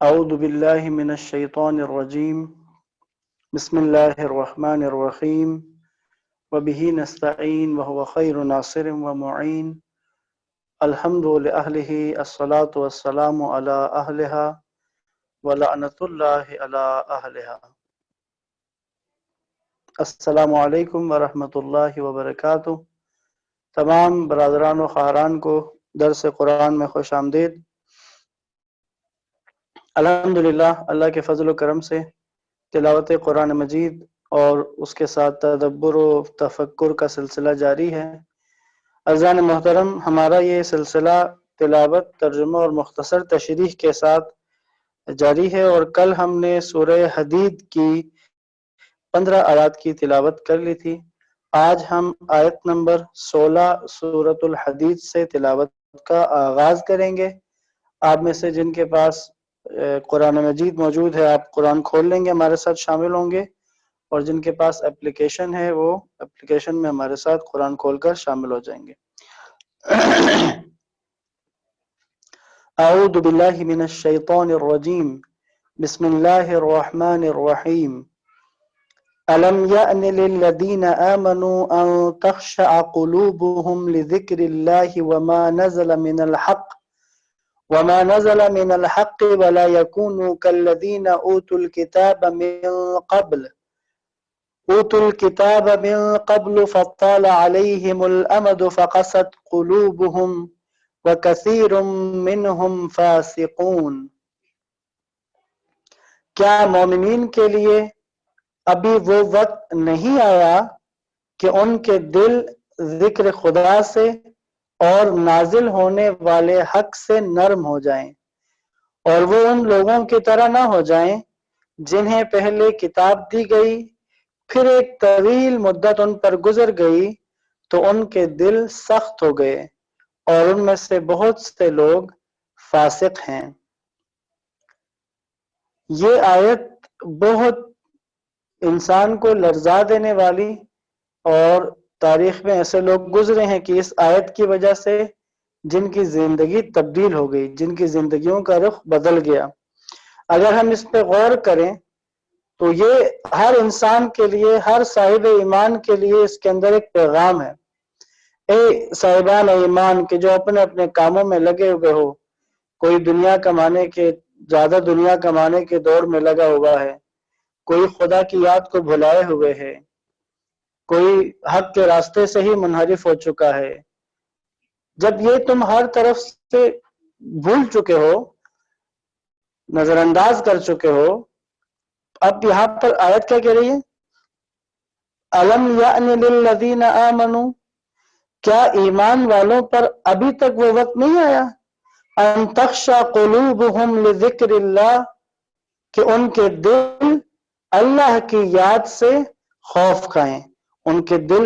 اعوذ باللہ من الشیطان الرجیم بسم اللہ الرحمن الرحیم وبہ نستعین وهو خیر ناصر ومعین الحمد لأہلہ الصلاة والسلام علی اہلہا ولعنۃ اللہ علی اہلہا۔ السلام علیکم ورحمۃ اللہ وبرکاتہ۔ تمام برادران و خواہران کو درس قرآن میں خوش آمدید۔ الحمدللہ اللہ کے فضل و کرم سے تلاوت قرآن مجید اور اس کے ساتھ تدبر و تفکر کا سلسلہ جاری ہے۔ عزیزان محترم، ہمارا یہ سلسلہ تلاوت، ترجمہ اور مختصر تشریح کے ساتھ جاری ہے، اور کل ہم نے سورہ حدید کی 15 آیات کی تلاوت کر لی تھی۔ آج ہم آیت نمبر 16 سورۃ الحدید سے تلاوت کا آغاز کریں گے۔ آپ میں سے جن کے پاس قرآن مجید موجود ہے، آپ قرآن کھول لیں گے، ہمارے ساتھ شامل ہوں گے، اور جن کے پاس اپلیکیشن ہے وہ اپلیکیشن میں ہمارے ساتھ قرآن کھول کر شامل ہو جائیں گے۔ اعوذ باللہ من الشیطان الرجیم بسم اللہ الرحمن الرحیم الم یأن للذین آمنوا ان تخشع قلوبهم لذکر اللہ وما نزل من الحق ولا يكونوا كالذين اوتوا الكتاب من قبل فطال عليهم الامد فقست قلوبهم وكثير منهم فاسقون۔ کیا مومنین کے لیے ابھی وہ وقت نہیں آیا کہ ان کے دل ذکر خدا سے اور نازل ہونے والے حق سے نرم ہو جائیں، اور وہ ان لوگوں کی طرح نہ ہو جائیں جنہیں پہلے کتاب دی گئی، پھر ایک طویل مدت ان پر گزر گئی تو ان کے دل سخت ہو گئے، اور ان میں سے بہت سے لوگ فاسق ہیں۔ یہ آیت بہت انسان کو لرزا دینے والی، اور تاریخ میں ایسے لوگ گزرے ہیں کہ اس آیت کی وجہ سے جن کی زندگی تبدیل ہو گئی، جن کی زندگیوں کا رخ بدل گیا۔ اگر ہم اس پہ غور کریں تو یہ ہر انسان کے لیے، ہر صاحب ایمان کے لیے اس کے اندر ایک پیغام ہے۔ اے صاحبان ایمان کہ جو اپنے اپنے کاموں میں لگے ہوئے ہو، کوئی زیادہ دنیا کمانے کے دور میں لگا ہوا ہے، کوئی خدا کی یاد کو بھلائے ہوئے ہے، کوئی حق کے راستے سے ہی منحرف ہو چکا ہے۔ جب یہ تم ہر طرف سے بھول چکے ہو، نظر انداز کر چکے ہو، اب یہاں پر آیت کیا کہہ رہی ہے؟ الم یأن للذین آمنوا، کیا ایمان والوں پر ابھی تک وہ وقت نہیں آیا؟ ان تخشع قلوبہم لذکر اللہ، کہ ان کے دل اللہ کی یاد سے خوف کھائیں، ان کے دل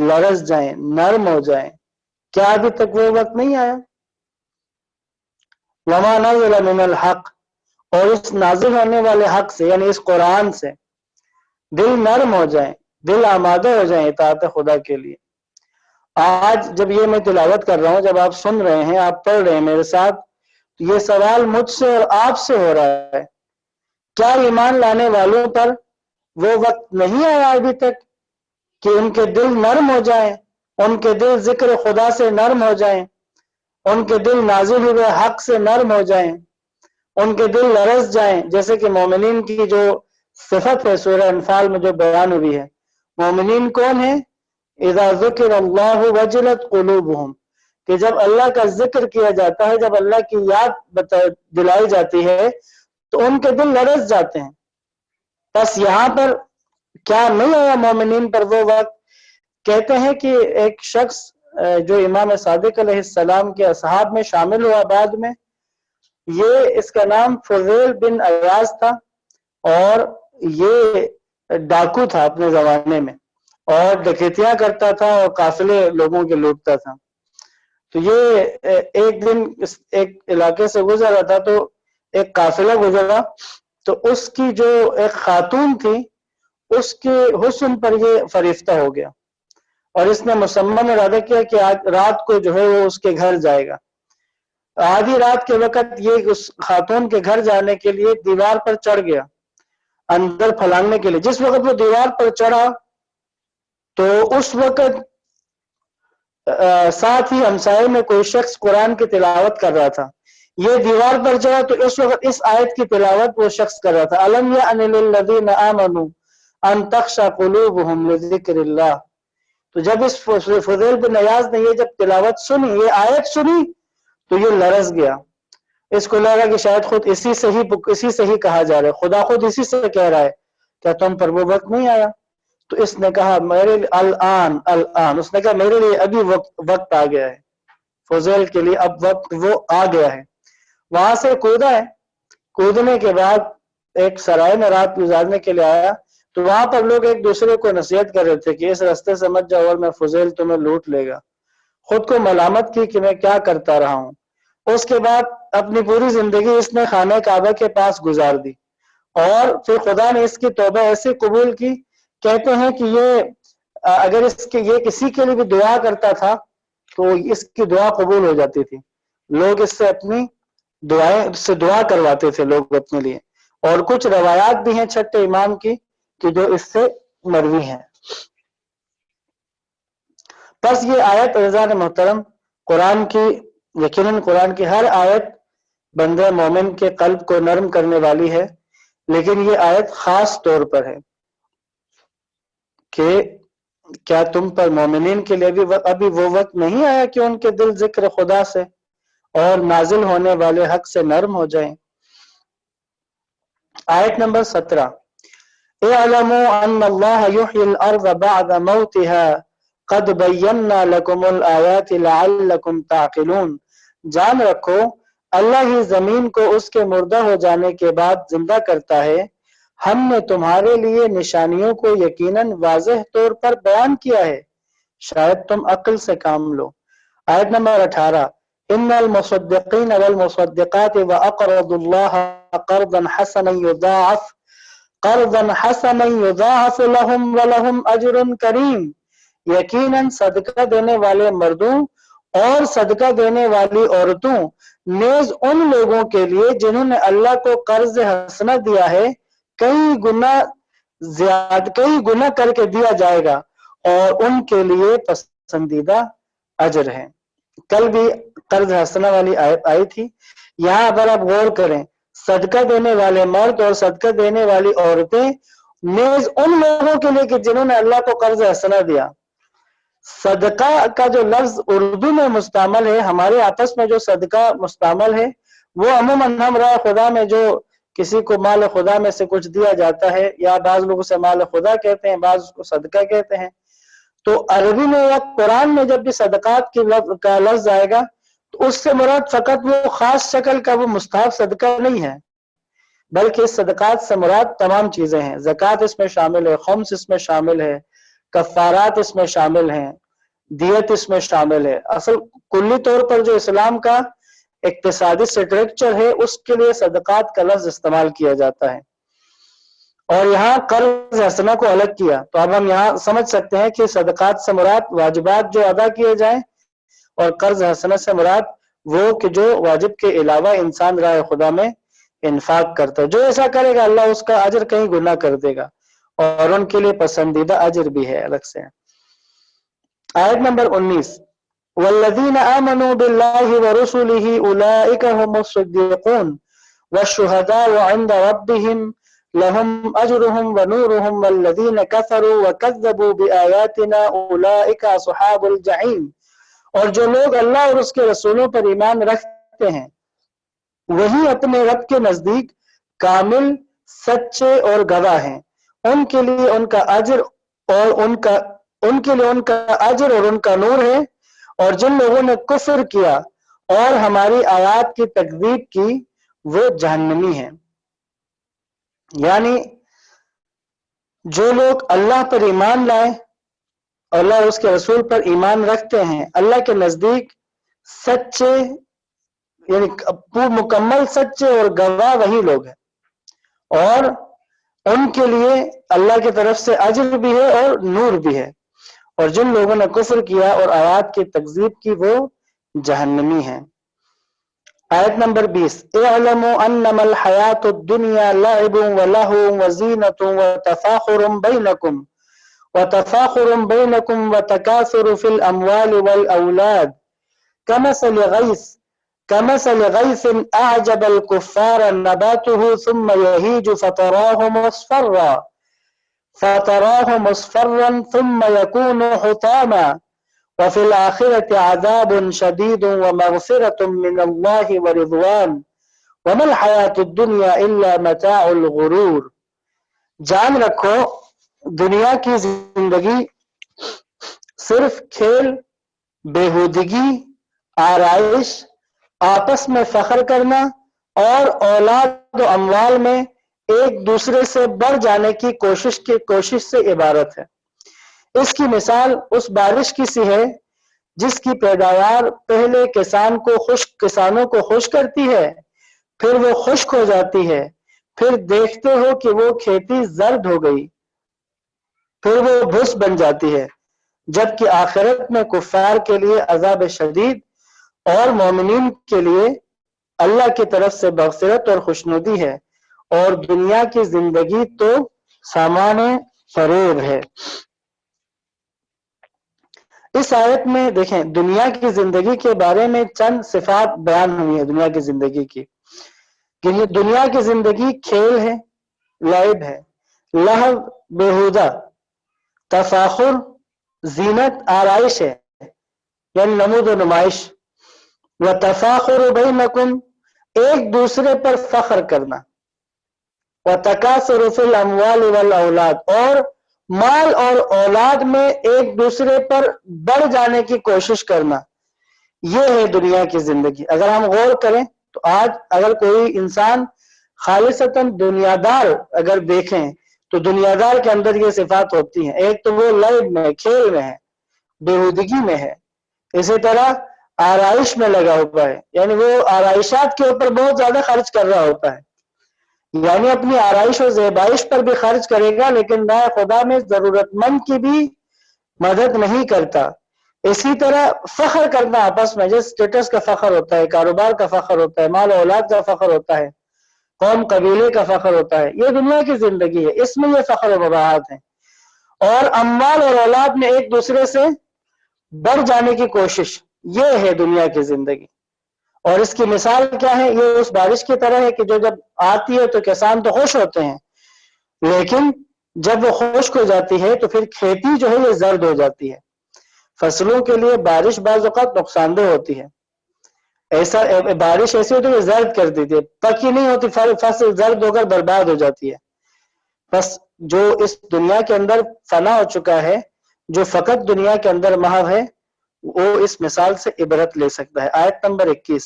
لرز جائیں، نرم ہو جائیں۔ کیا ابھی تک وہ وقت نہیں آیا؟ وما نزل من الحق، اور اس نازل ہونے والے حق سے یعنی اس قرآن سے دل نرم ہو جائیں، دل آمادہ ہو جائیں اطاعت خدا کے لیے۔ آج جب یہ میں تلاوت کر رہا ہوں، جب آپ سن رہے ہیں، آپ پڑھ رہے ہیں میرے ساتھ، تو یہ سوال مجھ سے اور آپ سے ہو رہا ہے، کیا ایمان لانے والوں پر وہ وقت نہیں آیا ابھی تک کہ ان کے دل نرم ہو جائیں، ان کے دل ذکر خدا سے نرم ہو جائیں، ان کے دل نازل ہوئے حق سے نرم ہو جائیں، ان کے دل لرز جائیں؟ جیسے کہ مومنین کی جو صفت ہے سورہ انفال میں جو بیان ہوئی ہے، مومنین کون ہیں؟ اذا ذکر اللہ وجلت قلوبہم، کہ جب اللہ کا ذکر کیا جاتا ہے، جب اللہ کی یاد دلائی جاتی ہے تو ان کے دل لرز جاتے ہیں۔ بس یہاں پر کیا نہیں آیا مومنین پر وہ وقت؟ کہتے ہیں کہ ایک شخص جو امام صادق علیہ السلام کے اصحاب میں شامل ہوا بعد میں، اس کا نام فضیل بن ایاز تھا، اور یہ ڈاکو تھا اپنے زمانے میں، اور ڈکیتیاں کرتا تھا اور قافلے لوگوں کے لوٹتا تھا۔ تو یہ ایک دن ایک علاقے سے گزر رہا تھا، تو ایک قافلہ گزرا، تو اس کی جو ایک خاتون تھی، اس کے حسن پر یہ فریفتہ ہو گیا، اور اس نے مصمم ارادہ کیا کہ آج رات کو جو ہے وہ اس کے گھر جائے گا۔ آدھی رات کے وقت یہ اس خاتون کے گھر جانے کے لیے دیوار پر چڑھ گیا اندر پھلانگنے کے لیے. جس وقت وہ دیوار پر چڑھا تو اس وقت ساتھ ہی ہمسائے میں کوئی شخص قرآن کی تلاوت کر رہا تھا. یہ دیوار پر چڑھا تو اس وقت اس آیت کی تلاوت وہ شخص کر رہا تھا. الم یأن للذین آمنوا ان تخشع قلوبهم لذکر اللہ. تو جب اس فضیل بن نیاز نے یہ جب تلاوت سنی، یہ آیت سنی، تو یہ لرز گیا. اس کو لگا کہ شاید خود اسی سے ہی کہا جا رہا ہے، خدا خود اسی سے کہہ رہا ہے، کیا تم پر وہ وقت نہیں آیا؟ تو اس نے کہا میرے لیے الان، اس نے کہا میرے لیے ابھی وقت آ گیا ہے، فضیل کے لیے اب وقت وہ آ گیا ہے. وہاں سے کودا ہے. کودنے کے بعد ایک سرائے میں رات گزارنے کے لیے آیا تو وہاں پر لوگ ایک دوسرے کو نصیحت کر رہے تھے کہ اس راستے سے مت جاؤ اور میں فضیل تمہیں لوٹ لے گا. خود کو ملامت کی کہ میں کیا کرتا رہا ہوں. اس کے بعد اپنی پوری زندگی اس نے خانہ کعبہ کے پاس گزار دی اور پھر خدا نے اس کی توبہ ایسے قبول کی. کہتے ہیں کہ یہ اگر یہ کسی کے لیے بھی دعا کرتا تھا تو اس کی دعا قبول ہو جاتی تھی. لوگ اس سے اپنی دعا کرواتے تھے لوگ اپنے لیے. اور کچھ روایات بھی ہیں چھٹے امام کی کہ جو اس سے مروی ہیں. بس یہ آیت عزیزان محترم قرآن کی، یقیناً قرآن کی ہر آیت بندہ مومن کے قلب کو نرم کرنے والی ہے، لیکن یہ آیت خاص طور پر ہے کہ کیا تم پر مومنین کے لیے ابھی وہ وقت نہیں آیا کہ ان کے دل ذکر خدا سے اور نازل ہونے والے حق سے نرم ہو جائیں. آیت نمبر 17 اعلموا ان اللہ یحیی الارض بعد موتها قد بینا لکم الآیات لعلکم تعقلون. جان رکھو اللہ ہی زمین کو اس کے مردہ ہو جانے کے بعد زندہ کرتا ہے، ہم نے تمہارے لیے نشانیوں کو یقیناً واضح طور پر بیان کیا ہے، شاید تم عقل سے کام لو. آیت نمبر 18 ان المصدقین والمصدقات واقرضوا اللہ قرضا حسنا یضاعف لهم ولهم اجر کریم. یقیناً صدقہ دینے والے مردوں اور صدقہ دینے والی عورتوں نیز ان لوگوں کے لیے جنہوں نے اللہ کو قرض حسنہ دیا ہے کئی گنا کر کے دیا جائے گا اور ان کے لیے پسندیدہ اجر ہے. کل بھی قرض حسنہ والی آیت آئی تھی. یہاں اگر آپ غور کریں صدقہ دینے والے مرد اور صدقہ دینے والی عورتیں نیز ان لوگوں کے لیے کہ جنہوں نے اللہ کو قرض حسنہ دیا. صدقہ کا جو لفظ اردو میں مستعمل ہے، ہمارے آپس میں جو صدقہ مستعمل ہے وہ عموماً ہم راہ خدا میں جو کسی کو مال خدا میں سے کچھ دیا جاتا ہے، یا بعض لوگ اسے مال خدا کہتے ہیں، بعض اس کو صدقہ کہتے ہیں. تو عربی میں یا قرآن میں جب بھی صدقات کا لفظ آئے گا تو اس سے مراد فقط وہ خاص شکل کا وہ مستحب صدقہ نہیں ہے، بلکہ اس صدقات سے مراد تمام چیزیں ہیں. زکوٰۃ اس میں شامل ہے، خمس اس میں شامل ہے، کفارات اس میں شامل ہیں، دیت اس میں شامل ہے. اصل کلی طور پر جو اسلام کا اقتصادی سٹرکچر ہے اس کے لیے صدقات کا لفظ استعمال کیا جاتا ہے. اور یہاں قرض حسنہ کو الگ کیا تو اب ہم یہاں سمجھ سکتے ہیں کہ صدقات سے مراد واجبات جو ادا کیے جائیں، اور قرض حسنہ سے مراد وہ کہ جو واجب کے علاوہ انسان راہ خدا میں انفاق کرتا ہے. جو ایسا کرے گا اللہ اس کا اجر کہیں گنا کر دے گا اور ان کے لیے پسندیدہ اجر بھی ہے الگ سے. آیت نمبر 19 والذین آمنوا باللہ ورسلہ اولئک هم الصدیقون والشہداء عند ربهم لهم اجرهم ونورهم والذین کفروا وکذبوا بآیاتنا اولئک اصحاب الجحیم. اور جو لوگ اللہ اور اس کے رسولوں پر ایمان رکھتے ہیں وہی اپنے رب کے نزدیک کامل، سچے اور گواہ ہیں. ان کے لیے ان کا اجر اور ان کا نور ہے، اور جن لوگوں نے کفر کیا اور ہماری آیات کی تکذیب کی وہ جہنمی ہیں. یعنی جو لوگ اللہ پر ایمان لائے، اللہ اور اس کے رسول پر ایمان رکھتے ہیں، اللہ کے نزدیک سچے، یعنی مکمل سچے اور گواہ وہی لوگ ہیں، اور ان کے لیے اللہ کی طرف سے اجر بھی ہے اور نور بھی ہے. اور جن لوگوں نے کفر کیا اور آیات کی تکذیب کی وہ جہنمی ہیں. آیت نمبر 20 اعلموا انما الحیات الدنیا لعب ولہو وزینۃ وتفاخر بینکم وتکاثر فی الاموال والاولاد كمثل غيث اعجب الكفار نباته ثم يهيج فتراه مصفرا ثم يكون حطاما وفي الآخرة عذاب شديد ومغفرة من الله ورضوان وما الحياة الدنيا إلا متاع الغرور۔ جان رکھو دنیا کی زندگی صرف کھیل، بیہودگی، آرائش، آپس میں فخر کرنا اور اولاد و اموال میں ایک دوسرے سے بڑھ جانے کی کوشش سے عبارت ہے۔ اس کی مثال اس بارش کی سی ہے جس کی پیداوار پہلے کسانوں کو خوش کرتی ہے، پھر وہ خشک ہو جاتی ہے، پھر دیکھتے ہو کہ وہ کھیتی زرد ہو گئی، پھر وہ بھس بن جاتی ہے، جبکہ آخرت میں کفار کے لیے عذاب شدید اور مومنین کے لیے اللہ کی طرف سے مغفرت اور خوشنودی ہے، اور دنیا کی زندگی تو سامان فریب ہے۔ اس آیت میں دیکھیں دنیا کی زندگی کے بارے میں چند صفات بیان ہوئی ہیں دنیا کی زندگی کی، کہ یہ دنیا کی زندگی کھیل ہے، لعب ہے، لہو بیہودہ، تفاخر زینت آرائش ہے یعنی نمود و نمائش، وتفاخر بینکم ایک دوسرے پر فخر کرنا، وتکاثر فی الاموال والاولاد اور مال اور اولاد میں ایک دوسرے پر بڑھ جانے کی کوشش کرنا، یہ ہے دنیا کی زندگی۔ اگر ہم غور کریں تو آج اگر کوئی انسان خالصتاً دنیادار اگر دیکھیں تو دنیادار کے اندر یہ صفات ہوتی ہیں، ایک تو وہ لعب میں کھیل میں ہے، بیہودگی میں ہے، اسی طرح آرائش میں لگا ہوا ہے، یعنی وہ آرائشات کے اوپر بہت زیادہ خرچ کر رہا ہوتا ہے، یعنی اپنی آرائش و زیبائش پر بھی خرچ کرے گا لیکن راہ خدا میں ضرورت مند کی بھی مدد نہیں کرتا۔ اسی طرح فخر کرنا آپس میں، جس سٹیٹس کا فخر ہوتا ہے، کاروبار کا فخر ہوتا ہے، مال و اولاد کا فخر ہوتا ہے، قوم قبیلے کا فخر ہوتا ہے، یہ دنیا کی زندگی ہے، اس میں یہ فخر و مباحات ہیں، اور اموال اور اولاد میں ایک دوسرے سے بڑھ جانے کی کوشش، یہ ہے دنیا کی زندگی۔ اور اس کی مثال کیا ہے؟ یہ اس بارش کی طرح ہے کہ جو جب آتی ہے تو کسان تو خوش ہوتے ہیں، لیکن جب وہ خشک ہو جاتی ہے تو پھر کھیتی جو ہے یہ زرد ہو جاتی ہے۔ فصلوں کے لیے بارش بعض اوقات نقصان دہ ہوتی ہے، بارش ایسی ہوتی ہے کہ زرد کر دیتی ہے، پکی نہیں ہوتی، فصل زرد ہو کر برباد ہو جاتی ہے۔ بس جو اس دنیا کے اندر فنا ہو چکا ہے، جو فقط دنیا کے اندر محو ہے، وہ اس مثال سے عبرت لے سکتا ہے۔ آیت نمبر 21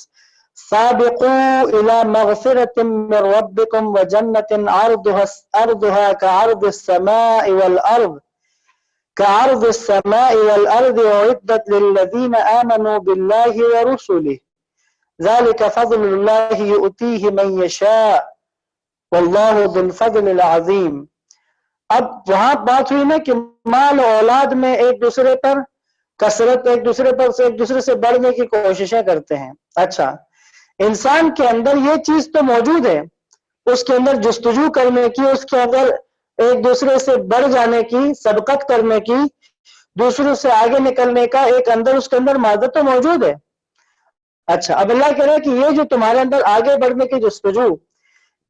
سابقوا الى مغفرة من ربكم وجنة عرضها كعرض السماء والأرض أعدت للذين آمنوا بالله ورسله ذلك فضل الله يؤتيه من يشاء والله ذو الفضل العظيم۔ اب وہاں بات ہوئی نا کہ مال و اولاد میں ایک دوسرے پر کثرت، ایک دوسرے سے بڑھنے کی کوششیں کرتے ہیں۔ اچھا، انسان کے اندر یہ چیز تو موجود ہے، اس کے اندر جستجو کرنے کی، اس کے اندر ایک دوسرے سے بڑھ جانے کی، سبقت کرنے کی، دوسروں سے آگے نکلنے کا ایک اندر اس کے اندر مادہ تو موجود ہے۔ اچھا، اب اللہ کہہ رہا ہے کہ یہ جو تمہارے اندر آگے بڑھنے کی جستجو،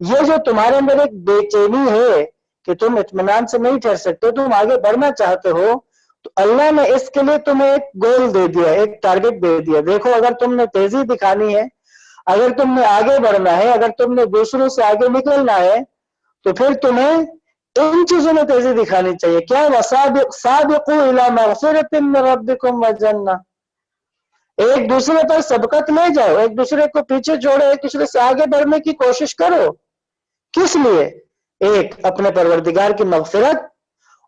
یہ جو تمہارے اندر ایک بے چینی ہے کہ تم اطمینان سے نہیں ٹھہر سکتے، تم آگے بڑھنا چاہتے ہو، تو اللہ نے اس کے لیے تمہیں ایک گول دے دیا، ایک ٹارگٹ دے دیا۔ دیکھو اگر تم نے تیزی دکھانی ہے، اگر تم نے آگے بڑھنا ہے، اگر تم نے دوسروں سے آگے نکلنا ہے، تو پھر تمہیں ان چیزوں میں تیزی دکھانی چاہیے۔ کیا سابقوا الی مغفرۃ من ربکم وجنہ، ایک دوسرے پر سبقت لے جاؤ، ایک دوسرے کو پیچھے چھوڑو، ایک دوسرے سے آگے بڑھنے کی کوشش کرو۔ کس لیے؟ ایک اپنے پروردگار کی مغفرت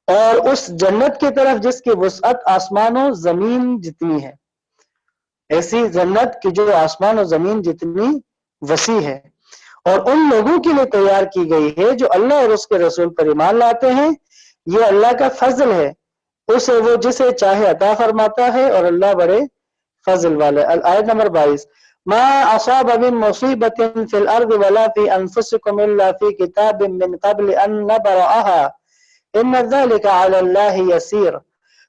اور اس جنت کی طرف جس کی وسعت آسمان و زمین جتنی ہے، ایسی جنت کی جو آسمان و زمین جتنی وسیع ہے، اور ان لوگوں کے لیے تیار کی گئی ہے جو اللہ اور اس کے رسول پر ایمان لاتے ہیں۔ یہ اللہ کا فضل ہے، اسے وہ جسے چاہے عطا فرماتا ہے، اور اللہ بڑے فضل والے۔ آیت نمبر 22 ما اصاب من مصیبت فی الارض ولا فی انفسکم الا فی کتاب من قبل ان نبرأها ان ذلک علی اللہ یسیر.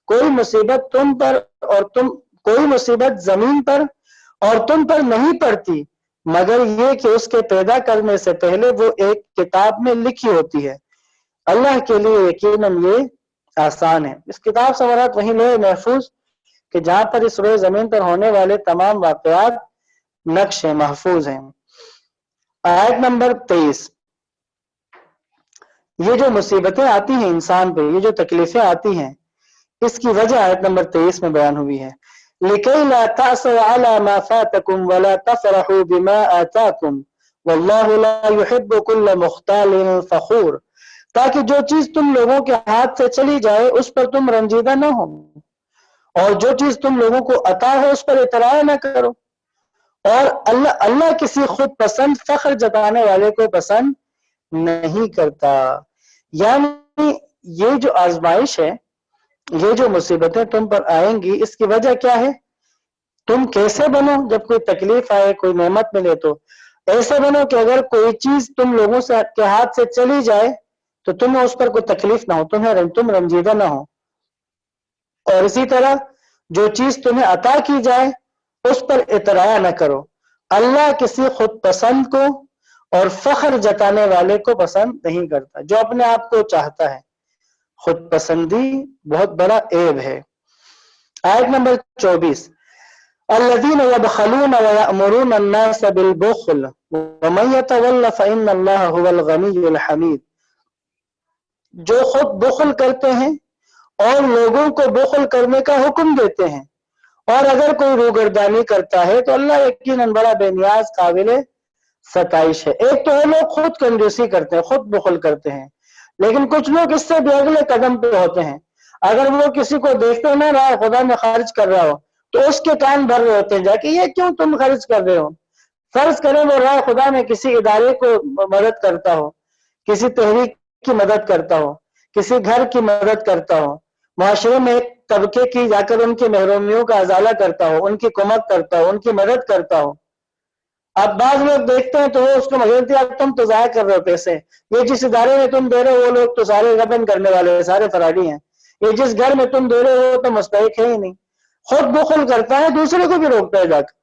کوئی مصیبت تم پر اور کوئی مصیبت زمین پر اور تم پر نہیں پڑتی مگر یہ کہ اس کے پیدا کرنے سے پہلے وہ ایک کتاب میں لکھی ہوتی ہے. اللہ کے لیے یقیناً یہ آسان ہے. اس کتاب سے مراد وہی لوح محفوظ کہ جہاں پر اس روئے زمین پر ہونے والے تمام واقعات نقش محفوظ ہیں. آیت نمبر 23. یہ جو مصیبتیں آتی ہیں انسان پہ، یہ جو تکلیفیں آتی ہیں، اس کی وجہ آیت نمبر 23 میں بیان ہوئی ہے. لِكَيْ لَا تَعْسَوْا عَلَى مَا فَاتَكُمْ وَلَا تَفْرَحُوا بِمَا آتَاكُمْ وَاللَّهُ لَا يُحِبُّ كُلَّ مُخْتَالٍ فَخُورٍ. تاکہ جو چیز تم لوگوں کے ہاتھ سے چلی جائے اس پر تم رنجیدہ نہ ہو، اور جو چیز تم لوگوں کو عطا ہو اس پر اطراء نہ کرو. اور اللہ کسی خود پسند فخر جتانے والے کو پسند نہیں کرتا. یعنی یہ جو آزمائش ہے، یہ جو مصیبتیں تم پر آئیں گی، اس کی وجہ کیا ہے؟ تم کیسے بنو جب کوئی تکلیف آئے، کوئی نعمت ملے تو ایسے بنو کہ اگر کوئی چیز تم لوگوں کے ہاتھ سے چلی جائے تو تمہیں اس پر کوئی تکلیف نہ ہو، تم رنجیدہ نہ ہو. اور اسی طرح جو چیز تمہیں عطا کی جائے اس پر اطراء نہ کرو. اللہ کسی خود پسند کو اور فخر جتانے والے کو پسند نہیں کرتا، جو اپنے آپ کو چاہتا ہے. خود پسندی بہت بڑا عیب ہے. آیت نمبر 24. الذین یبخلون ویأمرون الناس بالبخل ومن یتول فإن اللہ هو الغنی الحمید. جو خود بخل کرتے ہیں اور لوگوں کو بخل کرنے کا حکم دیتے ہیں، اور اگر کوئی روگردانی کرتا ہے تو اللہ یقیناً بڑا بے نیاز قابل ستائش ہے. ایک تو وہ لوگ خود کنجوسی کرتے ہیں، خود بخل کرتے ہیں، لیکن کچھ لوگ اس سے بھی اگلے قدم پہ ہوتے ہیں. اگر وہ کسی کو دیکھتے نہ رہا خدا میں خرچ کر رہا ہو تو اس کے کان بھر رہے ہوتے ہیں جا کہ یہ کیوں تم خرچ کر رہے ہو. فرض کریں وہ راہ خدا میں کسی ادارے کو مدد کرتا ہو، کسی تحریک کی مدد کرتا ہو، کسی گھر کی مدد کرتا ہو، معاشرے میں ایک طبقے کی جا کر ان کی محرومیوں کا ازالہ کرتا ہو، ان کی کمک کرتا ہو، ان کی مدد کرتا ہو. اب بعض لوگ دیکھتے ہیں تو وہ اس کو مدد دیا، تم تو ضائع کر رہے ہو پیسے، یہ جس ادارے میں تم دے رہے ہو وہ لوگ تو سارے غبن کرنے والے ہیں، سارے فراڈی ہیں، یہ جس گھر میں تم دے رہے ہو تو مستحق ہے ہی نہیں. خود بخل کرتا ہے، دوسرے کو بھی روکتا ہے جا کر.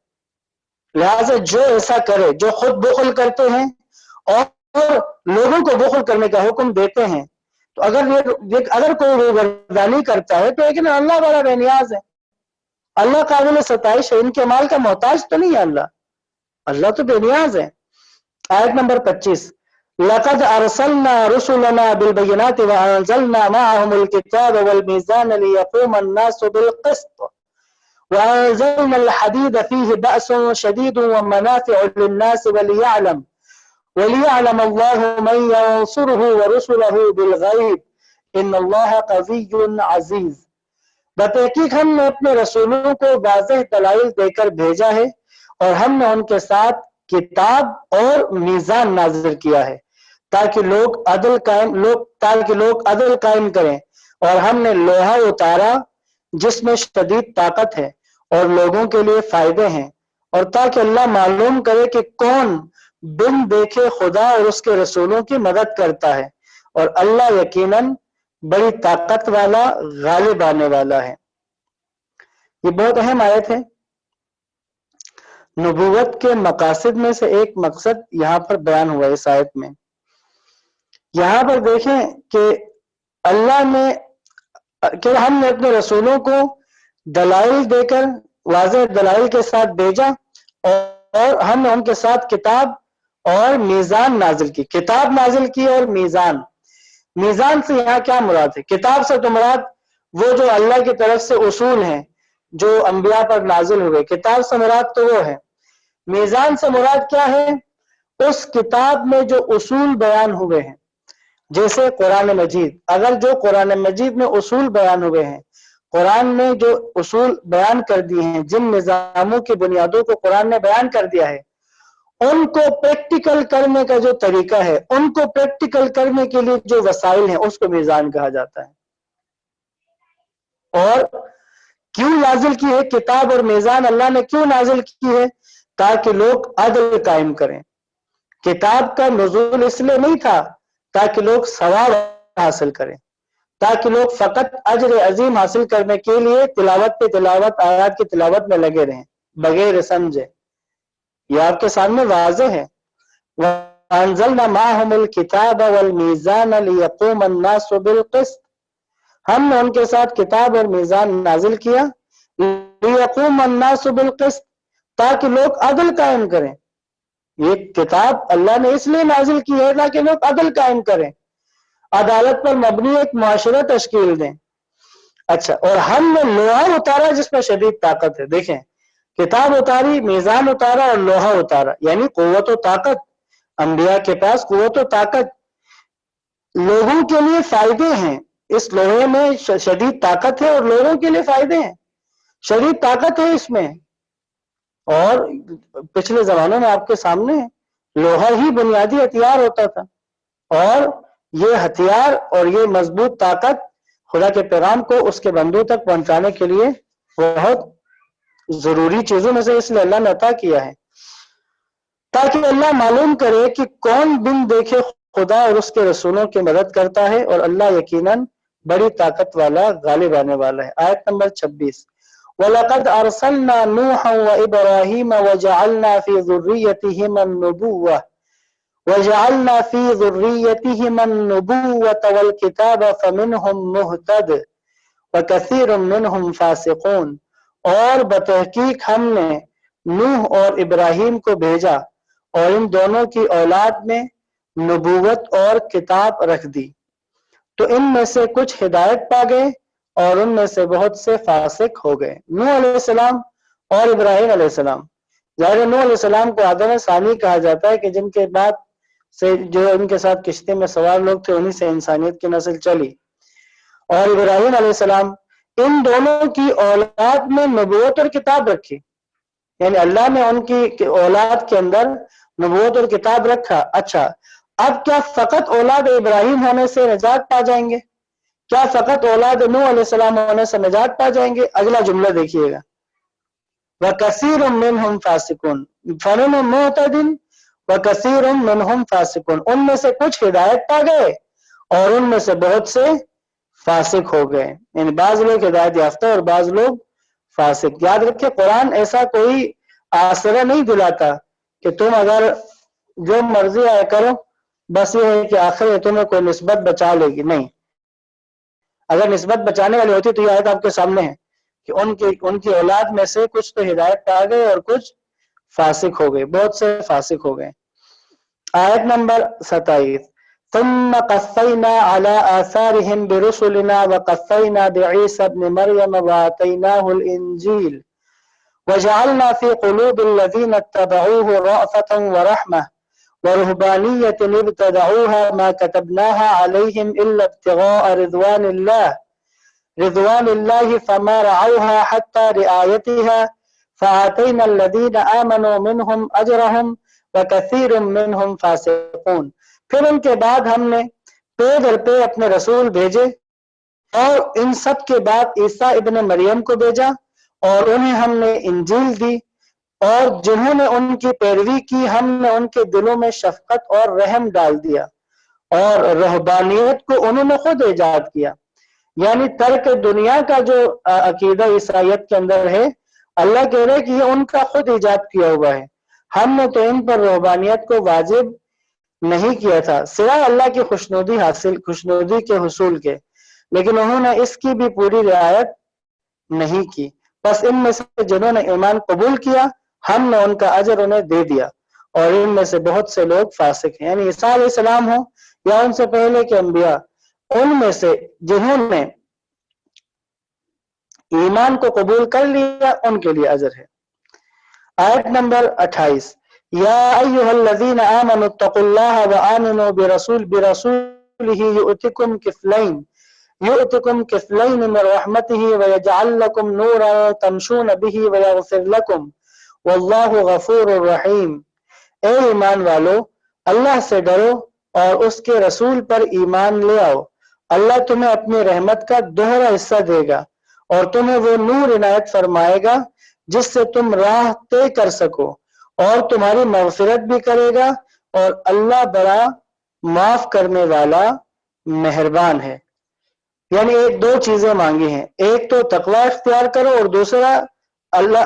لہٰذا جو ایسا کرے، جو خود بخل کرتے ہیں اور لوگوں کو بخل کرنے کا حکم دیتے ہیں، تو اگر کوئی روگردانی کرتا ہے تو لیکن اللہ بڑا بے نیاز ہے، اللہ قابل ستائش ہے، ان کے مال کا محتاج تو نہیں ہے اللہ تو بے نیاز ہے. آیت نمبر 25. لَقَدْ أَرْسَلْنَا رُسُلَنَا بِالْبَيِّنَاتِ وَأَنزَلْنَا مَعَهُمُ الْكِتَابَ وَالْمِيزَانَ لِيَقُومَ النَّاسُ بِالْقِسْطِ وَأَنزَلْنَا الْحَدِيدَ فِيهِ بَأْسٌ شَدِيدٌ وَمَنَافِعُ لِلنَّاسِ وَلِيَعْلَمَ اللَّهُ مَن يَنصُرُهُ وَرُسُلَهُ بِالْغَيْبِ إِنَّ اللَّهَ قَوِيٌّ عَزِيزٌ. بتحقیق ہم نے اپنے رسولوں کو واضح دلائل دے کر بھیجا ہے اور ہم نے ان کے ساتھ کتاب اور میزان نازل کیا ہے تاکہ لوگ عدل قائم کریں، اور ہم نے لوہا اتارا جس میں شدید طاقت ہے اور لوگوں کے لیے فائدے ہیں، اور تاکہ اللہ معلوم کرے کہ کون بن دیکھے خدا اور اس کے رسولوں کی مدد کرتا ہے، اور اللہ یقیناً بڑی طاقت والا غالب آنے والا ہے. یہ بہت اہم آیت ہے. نبوت کے مقاصد میں سے ایک مقصد یہاں پر بیان ہوا ہے اس آیت میں. یہاں پر دیکھیں کہ اللہ نے کہ ہم نے اپنے رسولوں کو دلائل دے کر واضح دلائل کے ساتھ بھیجا، اور ہم نے ان کے ساتھ کتاب اور میزان نازل کی. کتاب نازل کی اور میزان سے یہاں کیا مراد ہے؟ کتاب سے تو مراد وہ جو اللہ کی طرف سے اصول ہیں جو انبیاء پر نازل ہوئے، کتاب سے مراد تو وہ ہے. میزان سے مراد کیا ہے؟ اس کتاب میں جو اصول بیان ہوئے ہیں، جیسے قرآن مجید. اگر جو قرآن مجید میں اصول بیان ہوئے ہیں، قرآن نے جو اصول بیان کر دیے ہیں، جن نظاموں کی بنیادوں کو قرآن نے بیان کر دیا ہے، ان کو پریکٹیکل کرنے کا جو طریقہ ہے، ان کو پریکٹیکل کرنے کے لیے جو وسائل ہیں، اس کو میزان کہا جاتا ہے. اور کیوں نازل کی ہے کتاب اور میزان؟ اللہ نے کیوں نازل کی ہے؟ تاکہ لوگ عدل قائم کریں۔ کتاب کا نزول اس لیے نہیں تھا تاکہ لوگ ثواب حاصل کریں، تاکہ لوگ فقط اجر عظیم حاصل کرنے کے لیے تلاوت پہ تلاوت، آیات کی تلاوت میں لگے رہیں بغیر سمجھے۔ یہ آپ کے سامنے واضح ہے۔ وَأَنزَلْنَا مَعَهُمُ الْكِتَابَ وَالْمِيزَانَ لِيَقُومَ النَّاسُ بِالْقِسْطِ، ہم نے ان کے ساتھ کتاب اور میزان نازل کیا، لِيَقُومَ النَّاسُ بِالْقِسْطِ، تاکہ لوگ عدل قائم کریں۔ یہ کتاب اللہ نے اس لیے نازل کی ہے تاکہ لوگ عدل قائم کریں، عدالت پر مبنی ایک معاشرہ تشکیل دیں۔ اچھا، اور ہم نے لوہا اتارا جس میں شدید طاقت ہے۔ دیکھیں، کتاب اتاری، میزان اتارا اور لوہا اتارا، یعنی قوت و طاقت۔ انبیاء کے پاس قوت و طاقت، لوگوں کے لیے فائدے ہیں۔ اس لوہے میں شدید طاقت ہے اور لوگوں کے لیے فائدے ہیں، شدید طاقت ہے اس میں۔ اور پچھلے زمانے میں آپ کے سامنے لوہا ہی بنیادی ہتھیار ہوتا تھا، اور یہ ہتھیار اور یہ مضبوط طاقت خدا کے پیغام کو اس کے بندوں تک پہنچانے کے لیے بہت ضروری چیزوں میں سے اس لیے اللہ نے عطا کیا ہے، تاکہ اللہ معلوم کرے کہ کون بن دیکھے خدا اور اس کے رسولوں کی مدد کرتا ہے، اور اللہ یقیناً بڑی طاقت والا، غالب آنے والا ہے۔ آیت نمبر 26، وَلَقَدْ أَرْسَلْنَا نُوحًا وَإِبْرَاهِيمَ وَجَعَلْنَا فِي ذُرِّيَّتِهِمَا النُّبُوَّةَ وَالْكِتَابَ فَمِنْهُمْ مُهْتَدٍ وَكَثِيرٌ مِّنْهُمْ فَاسِقُونَ، اور بتحقیق ہم نے نوح اور ابراہیم کو بھیجا اور ان دونوں کی اولاد میں نبوت اور کتاب رکھ دی، تو ان میں سے کچھ ہدایت پا گئے اور ان میں سے بہت سے فاسق ہو گئے۔ نوح علیہ السلام اور ابراہیم علیہ السلام، ظاہر نوح علیہ السلام کو آدم ثانی کہا جاتا ہے کہ جن کے بعد سے جو ان کے ساتھ کشتی میں سوار لوگ تھے انہی سے انسانیت کی نسل چلی، اور ابراہیم علیہ السلام، ان دونوں کی اولاد میں نبوت اور کتاب رکھی، یعنی اللہ نے ان کی اولاد کے اندر نبوت اور کتاب رکھا۔ اچھا، اب کیا فقط اولاد ابراہیم ہونے سے نجات پا جائیں گے؟ کیا فقط اولاد نوح علیہ السلام ہونے سے نجات پا جائیں گے؟ اگلا جملہ دیکھیے گا، وَكَثِيرٌ مِّنْهُمْ فَاسِقُونَ فَمِنْهُمْ مُهْتَدٍ وَكَثِيرٌ مِّنْهُمْ فَاسِقُونَ، ان میں سے کچھ ہدایت پا گئے اور ان میں سے بہت سے فاسق ہو گئے، یعنی بعض لوگ ہدایت یافتہ اور بعض لوگ فاسق۔ یاد رکھیں، قرآن ایسا کوئی آسرا نہیں دلاتا کہ تم اگر جو مرضی آئے کرو، بس یہ ہے کہ آخر تمہیں کوئی نسبت بچا لے گی، نہیں۔ اگر نسبت بچانے والی ہوتی تو یہ آیت آپ کے سامنے ہے کہ ان کی اولاد میں سے کچھ تو ہدایت پا گئے اور کچھ فاسق ہو گئے، بہت سے فاسق ہو گئے۔ آیت نمبر 27، ثم قفینا علی آثارهم برسلنا وقفینا بعیسی ابن مریم وآتیناہ الانجیل وجعلنا في قلوب الذين اتبعوه رأفة ورحمة ورهبانية ابتدعوها ما كتبناها عليهم إلا ابتغاء رضوان الله فما رعوها حتى رعايتها فآتينا الذين آمنوا منهم أجرهم وكثير منهم فاسقون۔ پھر ان کے بعد ہم نے پے در پے اپنے رسول بھیجے، اور ان سب کے بعد عیسیٰ ابن مریم کو بھیجا اور انہیں ہم نے انجیل دی، اور جنہوں نے ان کی پیروی کی ہم نے ان کے دلوں میں شفقت اور رحم ڈال دیا، اور رہبانیت کو انہوں نے خود ایجاد کیا، یعنی ترک دنیا کا جو عقیدہ عیسائیت کے اندر ہے، اللہ کہہ رہے کہ یہ ان کا خود ایجاد کیا ہوا ہے، ہم نے تو ان پر رہبانیت کو واجب نہیں کیا تھا سوائے اللہ کی خوشنودی کے حصول کے، لیکن انہوں نے اس کی بھی پوری رعایت نہیں کی۔ بس ان میں سے جنہوں نے ایمان قبول کیا ہم نے ان کا اجر انہیں دے دیا، اور ان میں سے بہت سے لوگ فاسق ہیں، یعنی عیسیٰ علیہ السلام ہوں یا ان سے پہلے کے انبیاء، ان میں سے جنہوں نے ایمان کو قبول کر لیا ان کے لیے اجر ہے۔ آیت نمبر 28، یا ایھا الذین آمنوا اتقوا اللہ وآمنوا برسولہ یؤتکم کفلین من رحمتہ ویجعل لکم نورا تمشون بہ ویغفر لکم واللہ غفور الرحیم۔ اے ایمان والو، اللہ سے ڈرو اور اس کے رسول پر ایمان لے آؤ، اللہ تمہیں اپنی رحمت کا دوہرا حصہ دے گا اور تمہیں وہ نور عنایت فرمائے گا جس سے تم راہ طے کر سکو، اور تمہاری مغفرت بھی کرے گا، اور اللہ بڑا معاف کرنے والا مہربان ہے۔ یعنی ایک دو چیزیں مانگی ہیں، ایک تو تقوی اختیار کرو، اور دوسرا اللہ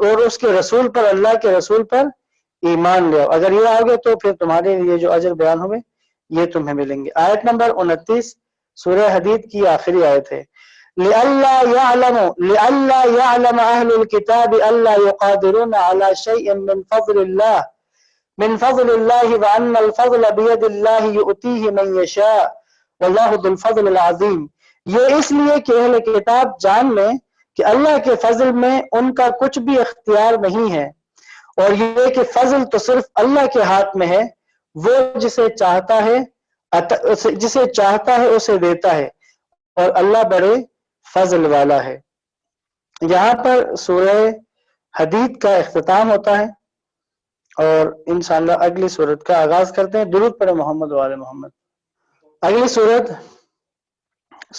اور اس کے رسول پر، اللہ کے رسول پر ایمان لے آؤ۔ اگر یہ آگے تو پھر تمہارے لیے جو اجر بیان ہوئے یہ تمہیں ملیں گے۔ آیت نمبر 29 سورہ حدید کی آخری آیت ہے۔ لئلا يعلم اهل الكتاب الا يقادرون على شيء من فضل الله وان الفضل بيد الله يؤتيه من يشاء والله ذو الفضل العظیم۔ یہ اس لیے کہ اہل کتاب جان لیں کہ اللہ کے فضل میں ان کا کچھ بھی اختیار نہیں ہے، اور یہ کہ فضل تو صرف اللہ کے ہاتھ میں ہے، وہ جسے چاہتا ہے اسے دیتا ہے، اور اللہ بڑے فضل والا ہے۔ یہاں پر سورہ حدید کا اختتام ہوتا ہے، اور انشاءاللہ اگلی سورت کا آغاز کرتے ہیں۔ درود پڑھیں محمد وآل محمد۔ اگلی سورت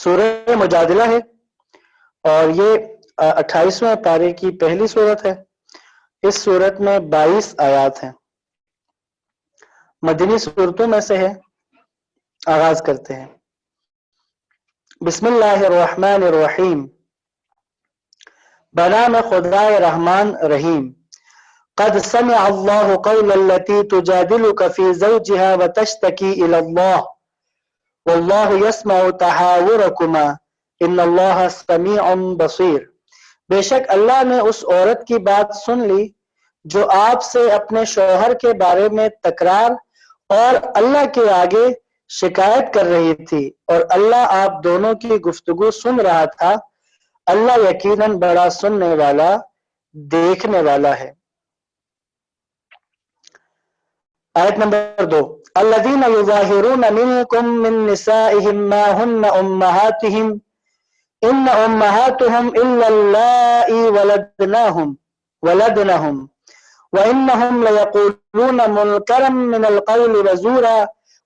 سورہ مجادلہ ہے، اور یہ 28ویں پارے کی پہلی سورت ہے۔ اس سورت میں 22 آیات ہیں، مدنی سورتوں میں سے ہے۔ آغاز کرتے ہیں۔ بسم اللہ الرحمن الرحیم، بنام خدائے رحمان رحیم۔ قد سمع اللہ قول التي تجادلك في زوجها وتشتكي الى الله واللہ یسمع تحاورکما ان اللہ سمیع بصیر۔ بے شک اللہ نے اس عورت کی بات سن لی جو آپ سے اپنے شوہر کے بارے میں تکرار اور اللہ کے آگے شکایت کر رہی تھی، اور اللہ آپ دونوں کی گفتگو سن رہا تھا۔ اللہ یقیناً بڑا سننے والا، دیکھنے والا ہے۔ آیت نمبر 2۔ الذین یظاہرون منکم من نسائہم ما ہن امہاتہم ان امہاتہم الا اللائی ولدنہم وانہم لیقولون منکرا من القول وزورا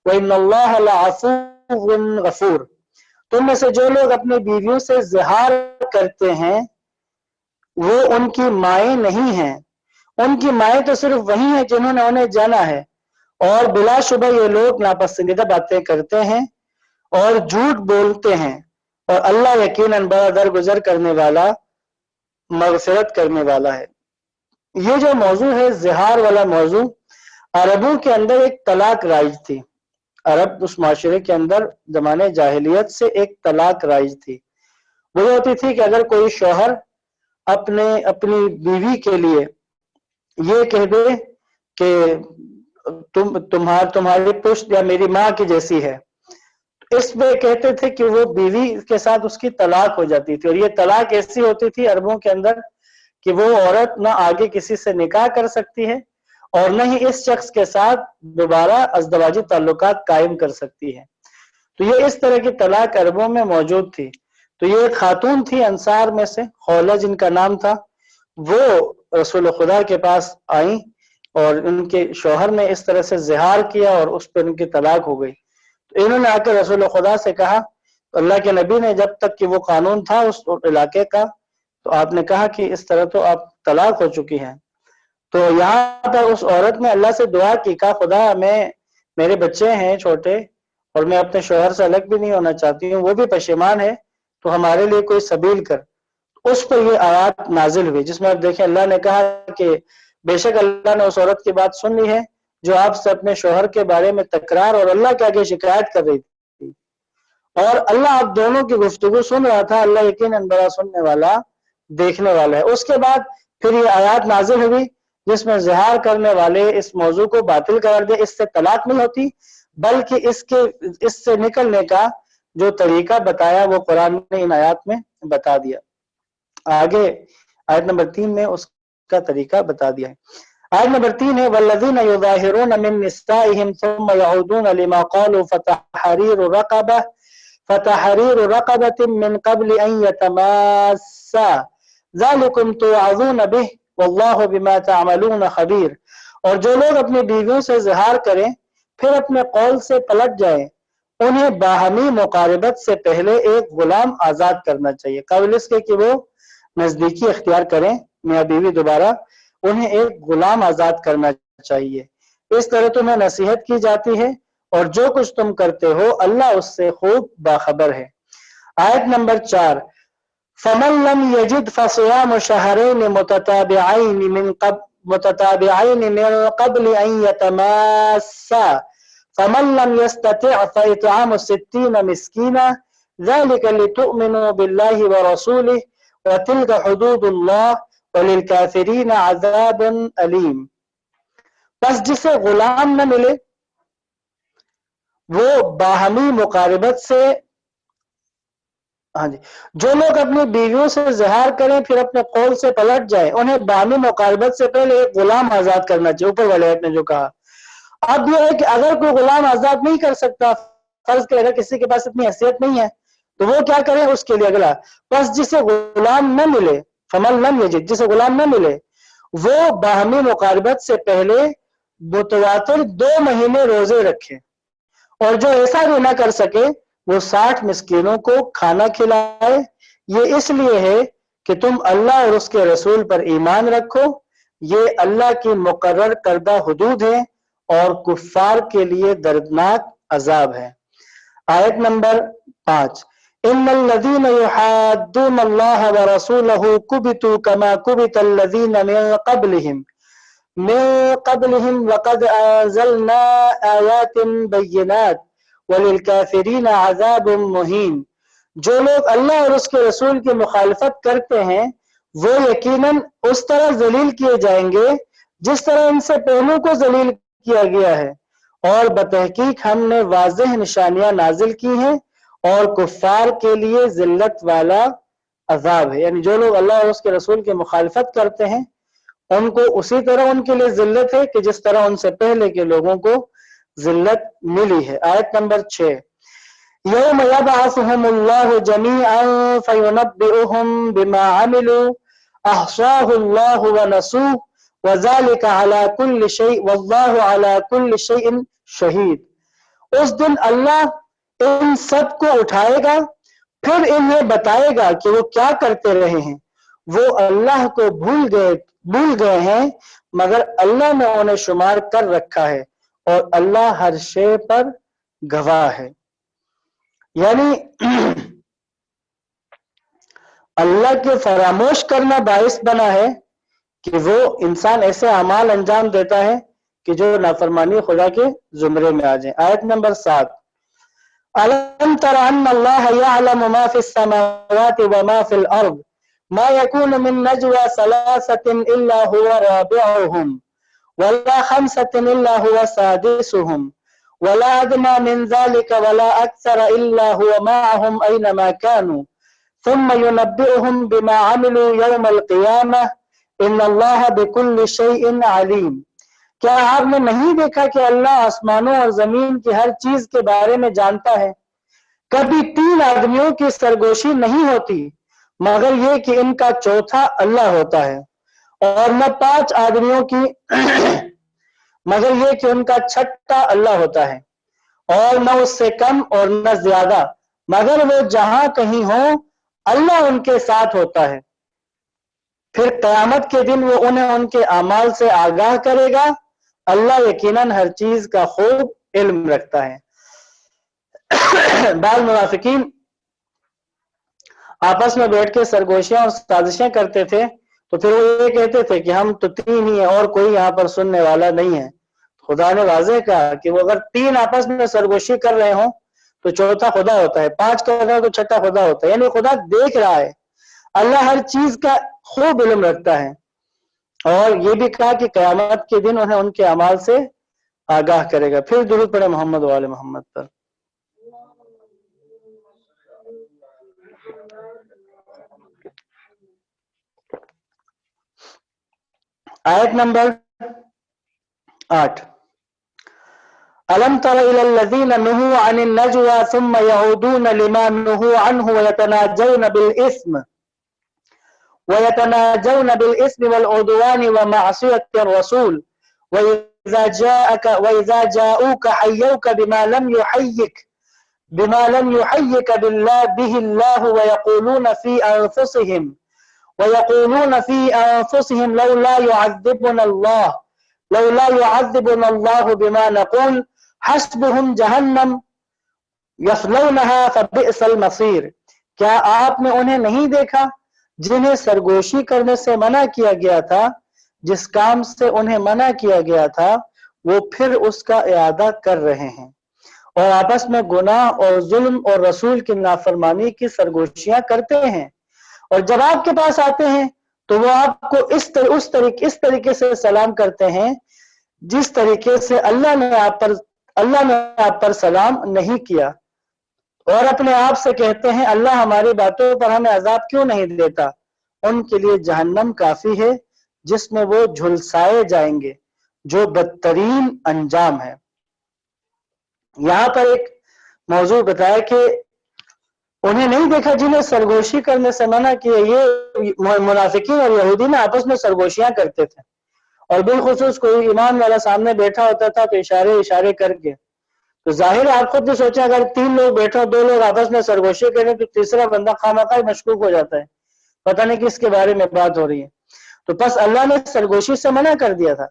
وان اللہ لعفو غفور۔ تم میں سے جو لوگ اپنی بیویوں سے زہار کرتے ہیں وہ ان کی مائیں نہیں ہیں، ان کی مائیں تو صرف وہی ہیں جنہوں نے انہیں جانا ہے، اور بلا شبہ یہ لوگ ناپسندیدہ باتیں کرتے ہیں اور جھوٹ بولتے ہیں، اور اللہ یقیناً بڑا درگزر کرنے والا، مغفرت کرنے والا ہے۔ یہ جو موضوع ہے زہار والا موضوع، عربوں کے اندر ایک طلاق رائج تھی۔ عرب اس معاشرے کے اندر زمانے جاہلیت سے ایک طلاق رائج تھی۔ وہ ہوتی تھی کہ اگر کوئی شوہر اپنی بیوی کے لیے یہ کہہ دے کہ تمہاری پشت یا میری ماں کی جیسی ہے، اس میں کہتے تھے کہ وہ بیوی کے ساتھ اس کی طلاق ہو جاتی تھی، اور یہ طلاق ایسی ہوتی تھی عربوں کے اندر کہ وہ عورت نہ آگے کسی سے نکاح کر سکتی ہے اور نہ ہی اس شخص کے ساتھ دوبارہ ازدواجی تعلقات قائم کر سکتی ہے۔ تو یہ اس طرح کی طلاق عربوں میں موجود تھی۔ تو یہ ایک خاتون تھی انصار میں سے، خولہ جن کا نام تھا، وہ رسول خدا کے پاس آئیں اور ان کے شوہر نے اس طرح سے زہار کیا اور اس پر ان کی طلاق ہو گئی۔ تو انہوں نے آ کر رسول خدا سے کہا، اللہ کے نبی نے جب تک کہ وہ قانون تھا اس علاقے کا، تو آپ نے کہا کہ اس طرح تو آپ طلاق ہو چکی ہیں۔ تو یہاں پر اس عورت نے اللہ سے دعا کی، کہا خدا میرے بچے ہیں چھوٹے اور میں اپنے شوہر سے الگ بھی نہیں ہونا چاہتی ہوں، وہ بھی پشیمان ہے، تو ہمارے لیے کوئی سبیل کر۔ اس پر یہ آیات نازل ہوئی جس میں آپ دیکھیں اللہ نے کہا کہ بے شک اللہ نے اس عورت کی بات سن لی ہے جو آپ سے اپنے شوہر کے بارے میں تکرار اور اللہ کے آگے شکایت کر رہی تھی، اور اللہ آپ دونوں کی گفتگو سن رہا تھا۔ اللہ یقیناً بڑا سننے والا، دیکھنے والا ہے۔ اس کے بعد پھر یہ آیات نازل ہوئی جس میں زہار کرنے والے اس موضوع کو باطل قرار دے، اس سے طلاق نہیں ہوتی، بلکہ اس سے نکلنے کا جو طریقہ بتایا وہ قرآن نے ان آیات میں بتا دیا۔ آگے آیت نمبر 3 میں اس کا طریقہ بتا دیا ہے۔ آیت نمبر 3 ہے والذین یظاہرون من نسائہم ثم یعودون لما قالوا فتحریر رقبۃ من قبل ان یتماسا ذلکم توعظون بہ واللہ بما تعملون خبیر۔ اور جو لوگ اپنی بیویوں سے زہار کریں پھر اپنے قول سے پلٹ جائیں، انہیں باہمی مقاربت سے پہلے ایک غلام آزاد کرنا چاہیے، قبل اس کے کہ وہ نزدیکی اختیار کریں میاں بیوی دوبارہ، انہیں ایک غلام آزاد کرنا چاہیے، اس طرح تمہیں نصیحت کی جاتی ہے اور جو کچھ تم کرتے ہو اللہ اس سے خوب باخبر ہے۔ آیت نمبر 4، فَمَن لَّمْ يَجِدْ فَصِيَامُ شَهْرَيْنِ مُتَتَابِعَيْنِ مِن قَبْلِ أَن يَتَمَاسَّا فَمَن لَّمْ يَسْتَطِعْ فَإِطْعَامُ 60 مِسْكِينًا ذَلِكَ لِتُؤْمِنُوا بِاللَّهِ وَرَسُولِهِ وَتِلْكَ حُدُودُ اللَّهِ وَلِلْكَافِرِينَ عَذَابٌ أَلِيمٌ۔ بس جسے غلام نہ ملے وہ باہمی مقاربت سے، جو لوگ اپنی بیویوں سے زہار کریں پھر اپنے قول سے پلٹ جائیں انہیں باہمی مقاربت سے پہلے ایک غلام آزاد کرنا چاہیے، اوپر والے آیت نے جو کہا۔ اب یہ ہے کہ اگر کوئی غلام آزاد نہیں کر سکتا، فرض کہ اگر کسی کے پاس اتنی حیثیت نہیں ہے تو وہ کیا کرے، اس کے لیے اگلا، بس جسے غلام نہ ملے، فمن لم یجد، جسے غلام نہ ملے وہ باہمی مقاربت سے پہلے متواتر 2 مہینے روزے رکھے، اور جو ایسا بھی نہ کر سکے وہ 60 مسکینوں کو کھانا کھلائے۔ یہ اس لیے ہے کہ تم اللہ اور اس کے رسول پر ایمان رکھو، یہ اللہ کی مقرر کردہ حدود ہے اور کفار کے لیے دردناک عذاب ہے۔ آیت نمبر 5، ان الذين يحادون الله ورسوله كبتوا كما كبت الذين من قبلهم وقد انزلنا آيات بينات وللكافرين عذاب مهين۔ جو لوگ اللہ اور اس کے رسول کی مخالفت کرتے ہیں وہ یقیناً اس طرح ذلیل کیے جائیں گے جس طرح ان سے پہلوں کو ذلیل کیا گیا ہے، اور بتحقیق ہم نے واضح نشانیاں نازل کی ہیں اور کفار کے لیے ذلت والا عذاب ہے۔ یعنی جو لوگ اللہ اور اس کے رسول کی مخالفت کرتے ہیں ان کو اسی طرح ان کے لیے ذلت ہے کہ جس طرح ان سے پہلے کے لوگوں کو ذلت ملی ہے۔ آیت نمبر 6، یوم یبعثہم اللہ جمیعا فینبئہم بما عملوا احصاہ اللہ ونسوہ وذلک علی کل شیء واللہ علی کل شیء شہید۔ اس دن اللہ ان سب کو اٹھائے گا پھر انہیں بتائے گا کہ وہ کیا کرتے رہے ہیں، وہ اللہ کو بھول گئے ہیں مگر اللہ نے انہیں شمار کر رکھا ہے اور اللہ ہر شے پر گواہ ہے۔ یعنی اللہ کے فراموش کرنا باعث بنا ہے کہ وہ انسان ایسے اعمال انجام دیتا ہے کہ جو نافرمانی خدا کے زمرے میں آ جائیں۔ آیت نمبر 7، أَلَمْ تَرَ أَنَّ اللَّهَ يَعْلَمُ مَا فِي السَّمَاوَاتِ وَمَا فِي الْأَرْضِ مَا يَكُونُ مِن نَجْوَى ثَلَاثَةٍ إِلَّا هُوَ رَابِعُهُمْ وَلَا خَمْسَةٍ إِلَّا هُوَ سَادِسُهُمْ وَلَا أَدْنَىٰ مِن ذَلِكَ وَلَا أَكْثَرَ إِلَّا هُوَ مَعَهُمْ أَيْنَمَا كَانُوا ثُمَّ يُنَبِّئُهُم بِمَا عَمِلُوا يَوْمَ الْقِيَامَةِ إِنَّ اللَّهَ بِكُلِّ شَيْءٍ عَلِيمٌ۔ کیا آپ نے نہیں دیکھا کہ اللہ آسمانوں اور زمین کی ہر چیز کے بارے میں جانتا ہے؟ کبھی 3 آدمیوں کی سرگوشی نہیں ہوتی مگر یہ کہ ان کا چوتھا اللہ ہوتا ہے، اور نہ 5 آدمیوں کی مگر یہ کہ ان کا چھٹا اللہ ہوتا ہے، اور نہ اس سے کم اور نہ زیادہ مگر وہ جہاں کہیں ہوں اللہ ان کے ساتھ ہوتا ہے۔ پھر قیامت کے دن وہ انہیں ان کے اعمال سے آگاہ کرے گا، اللہ یقیناً ہر چیز کا خوب علم رکھتا ہے۔ بعض منافقین آپس میں بیٹھ کے سرگوشیاں اور سازشیں کرتے تھے تو پھر وہ یہ کہتے تھے کہ ہم تو 3 ہی ہیں اور کوئی یہاں پر سننے والا نہیں ہے۔ خدا نے واضح کہا کہ وہ اگر 3 آپس میں سرگوشی کر رہے ہوں تو چوتھا خدا ہوتا ہے، 5 کر رہے ہوں تو چھٹا خدا ہوتا ہے، یعنی خدا دیکھ رہا ہے، اللہ ہر چیز کا خوب علم رکھتا ہے۔ اور یہ بھی کہا کہ قیامت کے دن انہیں ان کے اعمال سے آگاہ کرے گا۔ پھر درود پڑھے محمد و آل محمد پر۔ آیت نمبر 8، أَلَمْ تَرَ إِلَى الَّذِينَ نُهُوا عَنِ النَّجْوَى ثُمَّ يَعُودُونَ لِمَا نُهُوا عَنْهُ وَيَتَنَاجَوْنَ بِالْإِثْمِ وَالْعُدْوَانِ وَمَعْصِيَةِ الرَّسُولِ وَإِذَا جَاءُوكَ حَيَّوْكَ بِمَا لَمْ يُحَيِّكَ بِهِ اللَّهُ وَيَقُولُونَ فِي أَنفُسِهِمْ وَيَقُولُونَ فِي أَنفُسِهِمْ لَوْلَا يُعَذِّبُنَا اللَّهُ بِمَا نَقُولُ حَسْبُهُمْ جَهَنَّمْ يَصْلَوْنَهَا فَبِئْسَ الْمَصِيرُ۔ کیا آپ نے انہیں نہیں دیکھا جنہیں سرگوشی کرنے سے منع کیا گیا تھا، جس کام سے انہیں منع کیا گیا تھا وہ پھر اس کا اعادہ کر رہے ہیں، اور آپس میں گناہ اور ظلم اور رسول کی نافرمانی کی سرگوشیاں کرتے ہیں، اور جب آپ کے پاس آتے ہیں تو وہ آپ کو اس طریقے سے سلام کرتے ہیں جس طریقے سے اللہ نے آپ پر سلام نہیں کیا، اور اپنے آپ سے کہتے ہیں اللہ ہماری باتوں پر ہمیں عذاب کیوں نہیں دیتا۔ ان کے لیے جہنم کافی ہے جس میں وہ جھلسائے جائیں گے، جو بدترین انجام ہے۔ یہاں پر ایک موضوع بتایا کہ انہیں نہیں دیکھا جنہیں سرگوشی کرنے سے منع کیا۔ یہ منافقین اور یہودی نا آپس میں سرگوشیاں کرتے تھے، اور بالخصوص کوئی ایمان والا سامنے بیٹھا ہوتا تھا تو اشارے کر کے، تو ظاہر ہے آپ خود بھی سوچیں اگر 3 لوگ بیٹھے ہو، 2 لوگ آپس میں سرگوشی کریں تو تیسرا بندہ خامخواہ مشکوک ہو جاتا ہے، پتہ نہیں کس کے بارے میں بات ہو رہی ہے۔ تو بس اللہ نے سرگوشی سے منع کر دیا تھا،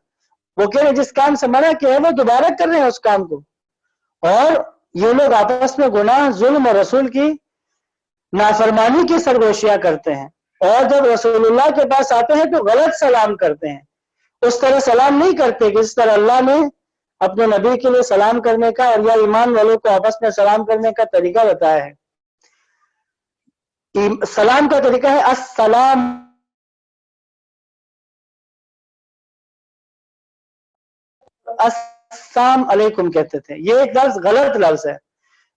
وہ کہہ رہے جس کام سے منع کیا ہے وہ دوبارہ کر رہے ہیں اس کام کو، اور یہ لوگ آپس میں گناہ، ظلم اور رسول کی نافرمانی کی سرگوشیاں کرتے ہیں، اور جب رسول اللہ کے پاس آتے ہیں تو غلط سلام کرتے ہیں، اس طرح سلام نہیں کرتے کہ جس طرح اللہ نے اپنے نبی کے لیے سلام کرنے کا اور یا ایمان والوں کو آپس میں سلام کرنے کا طریقہ بتایا ہے۔ سلام کا طریقہ ہے السلام السلام علیکم کہتے تھے، یہ ایک لفظ غلط لفظ ہے،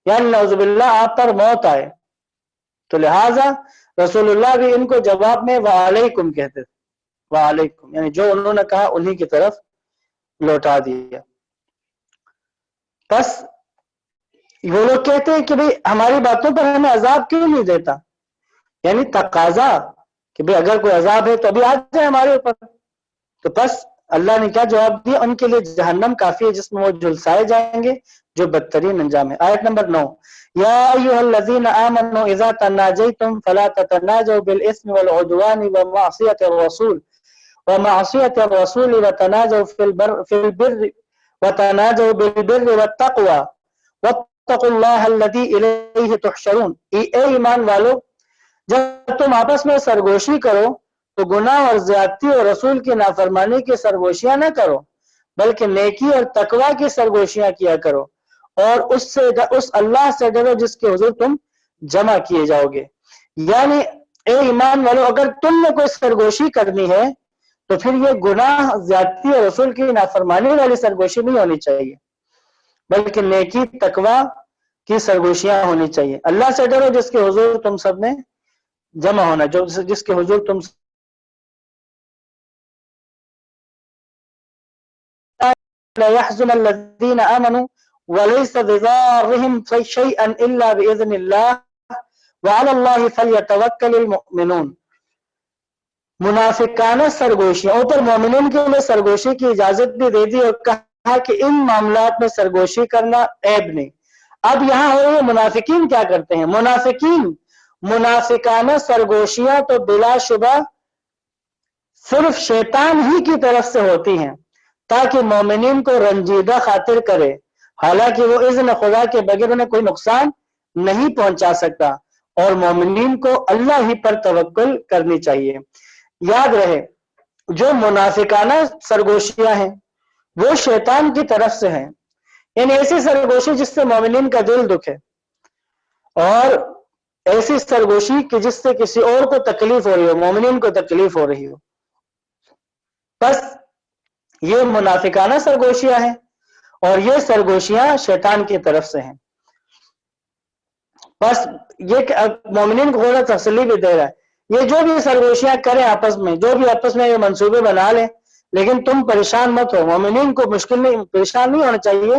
یعنی نعوذ باللہ آپ پر موت آئے، تو لہٰذا رسول اللہ بھی ان کو جواب میں وعلیکم کہتے تھے، وعلیکم یعنی جو انہوں نے کہا انہی کی طرف لوٹا دیا۔ بس وہ لوگ کہتے ہیں کہ بھئی ہماری باتوں پر ہمیں عذاب کیوں نہیں دیتا، یعنی تقاضا کہ بھئی اگر کوئی عذاب ہے تو ابھی آ جائے ہمارے اوپر، تو بس اللہ نے کیا جواب دیا، ان کے لیے جہنم کافی ہے جس میں وہ جھلسائے جائیں گے، جو بدترین انجام ہے۔ آیت نمبر 9، یا ایھا الذین آمنوا اذا تناجیتم فلا تتناجوا بالاثم والعدوان ومعصیۃ الرسول وتناجوا بالبر والتقوى واتقوا اللہ الذی الیہ تحشرون۔ اے ایمان والو، جب تم آپس میں سرگوشی کرو تو گناہ اور زیادتی اور رسول کی نافرمانی کی سرگوشیاں نہ کرو، بلکہ نیکی اور تقوی کی سرگوشیاں کیا کرو، اور اس اللہ سے ڈرو جس کے حضور تم جمع کیے جاؤ گے۔ یعنی اے ایمان والو، اگر تم نے کوئی سرگوشی کرنی ہے تو پھر یہ گناہ، زیادتی اور رسول کی نافرمانی والی سرگوشی نہیں ہونی چاہیے، بلکہ نیکی، تقوی کی سرگوشیاں ہونی چاہیے۔ اللہ سے ڈرو جس کے حضور تم سب نے جمع ہونا، جس کے حضور تم لا يحزن الذين آمنوا وليس بضارهم شيئا إلا بإذن الله وعلى الله فليتوكل المؤمنون۔ منافقانہ سرگوشیاں، اوپر مومنین کے لیے سرگوشی کی اجازت بھی دے دی اور کہا کہ ان معاملات میں سرگوشی کرنا عیب نہیں۔ اب یہاں ہو رہے منافقین کیا کرتے ہیں؟ منافقانہ سرگوشیاں تو بلا شبہ صرف شیطان ہی کی طرف سے ہوتی ہیں تاکہ مومنین کو رنجیدہ خاطر کرے، حالانکہ وہ اذن خدا کے بغیر انہیں کوئی نقصان نہیں پہنچا سکتا، اور مومنین کو اللہ ہی پر توکل کرنی چاہیے۔ یاد رہے جو منافقانہ سرگوشیاں ہیں وہ شیطان کی طرف سے ہیں، یعنی ایسی سرگوشی جس سے مومنین کا دل دکھے، اور ایسی سرگوشی کہ جس سے کسی اور کو تکلیف ہو رہی ہو، مومنین کو تکلیف ہو رہی ہو، بس یہ منافقانہ سرگوشیاں ہیں، اور یہ سرگوشیاں شیطان کی طرف سے ہیں۔ بس یہ مومنین کو غور تسلی بھی دے رہا ہے، یہ جو بھی سرگوشیاں کریں آپس میں، جو بھی آپس میں یہ منصوبے بنا لیں، لیکن تم پریشان مت ہو، مومنین کو پریشان نہیں ہونا چاہیے،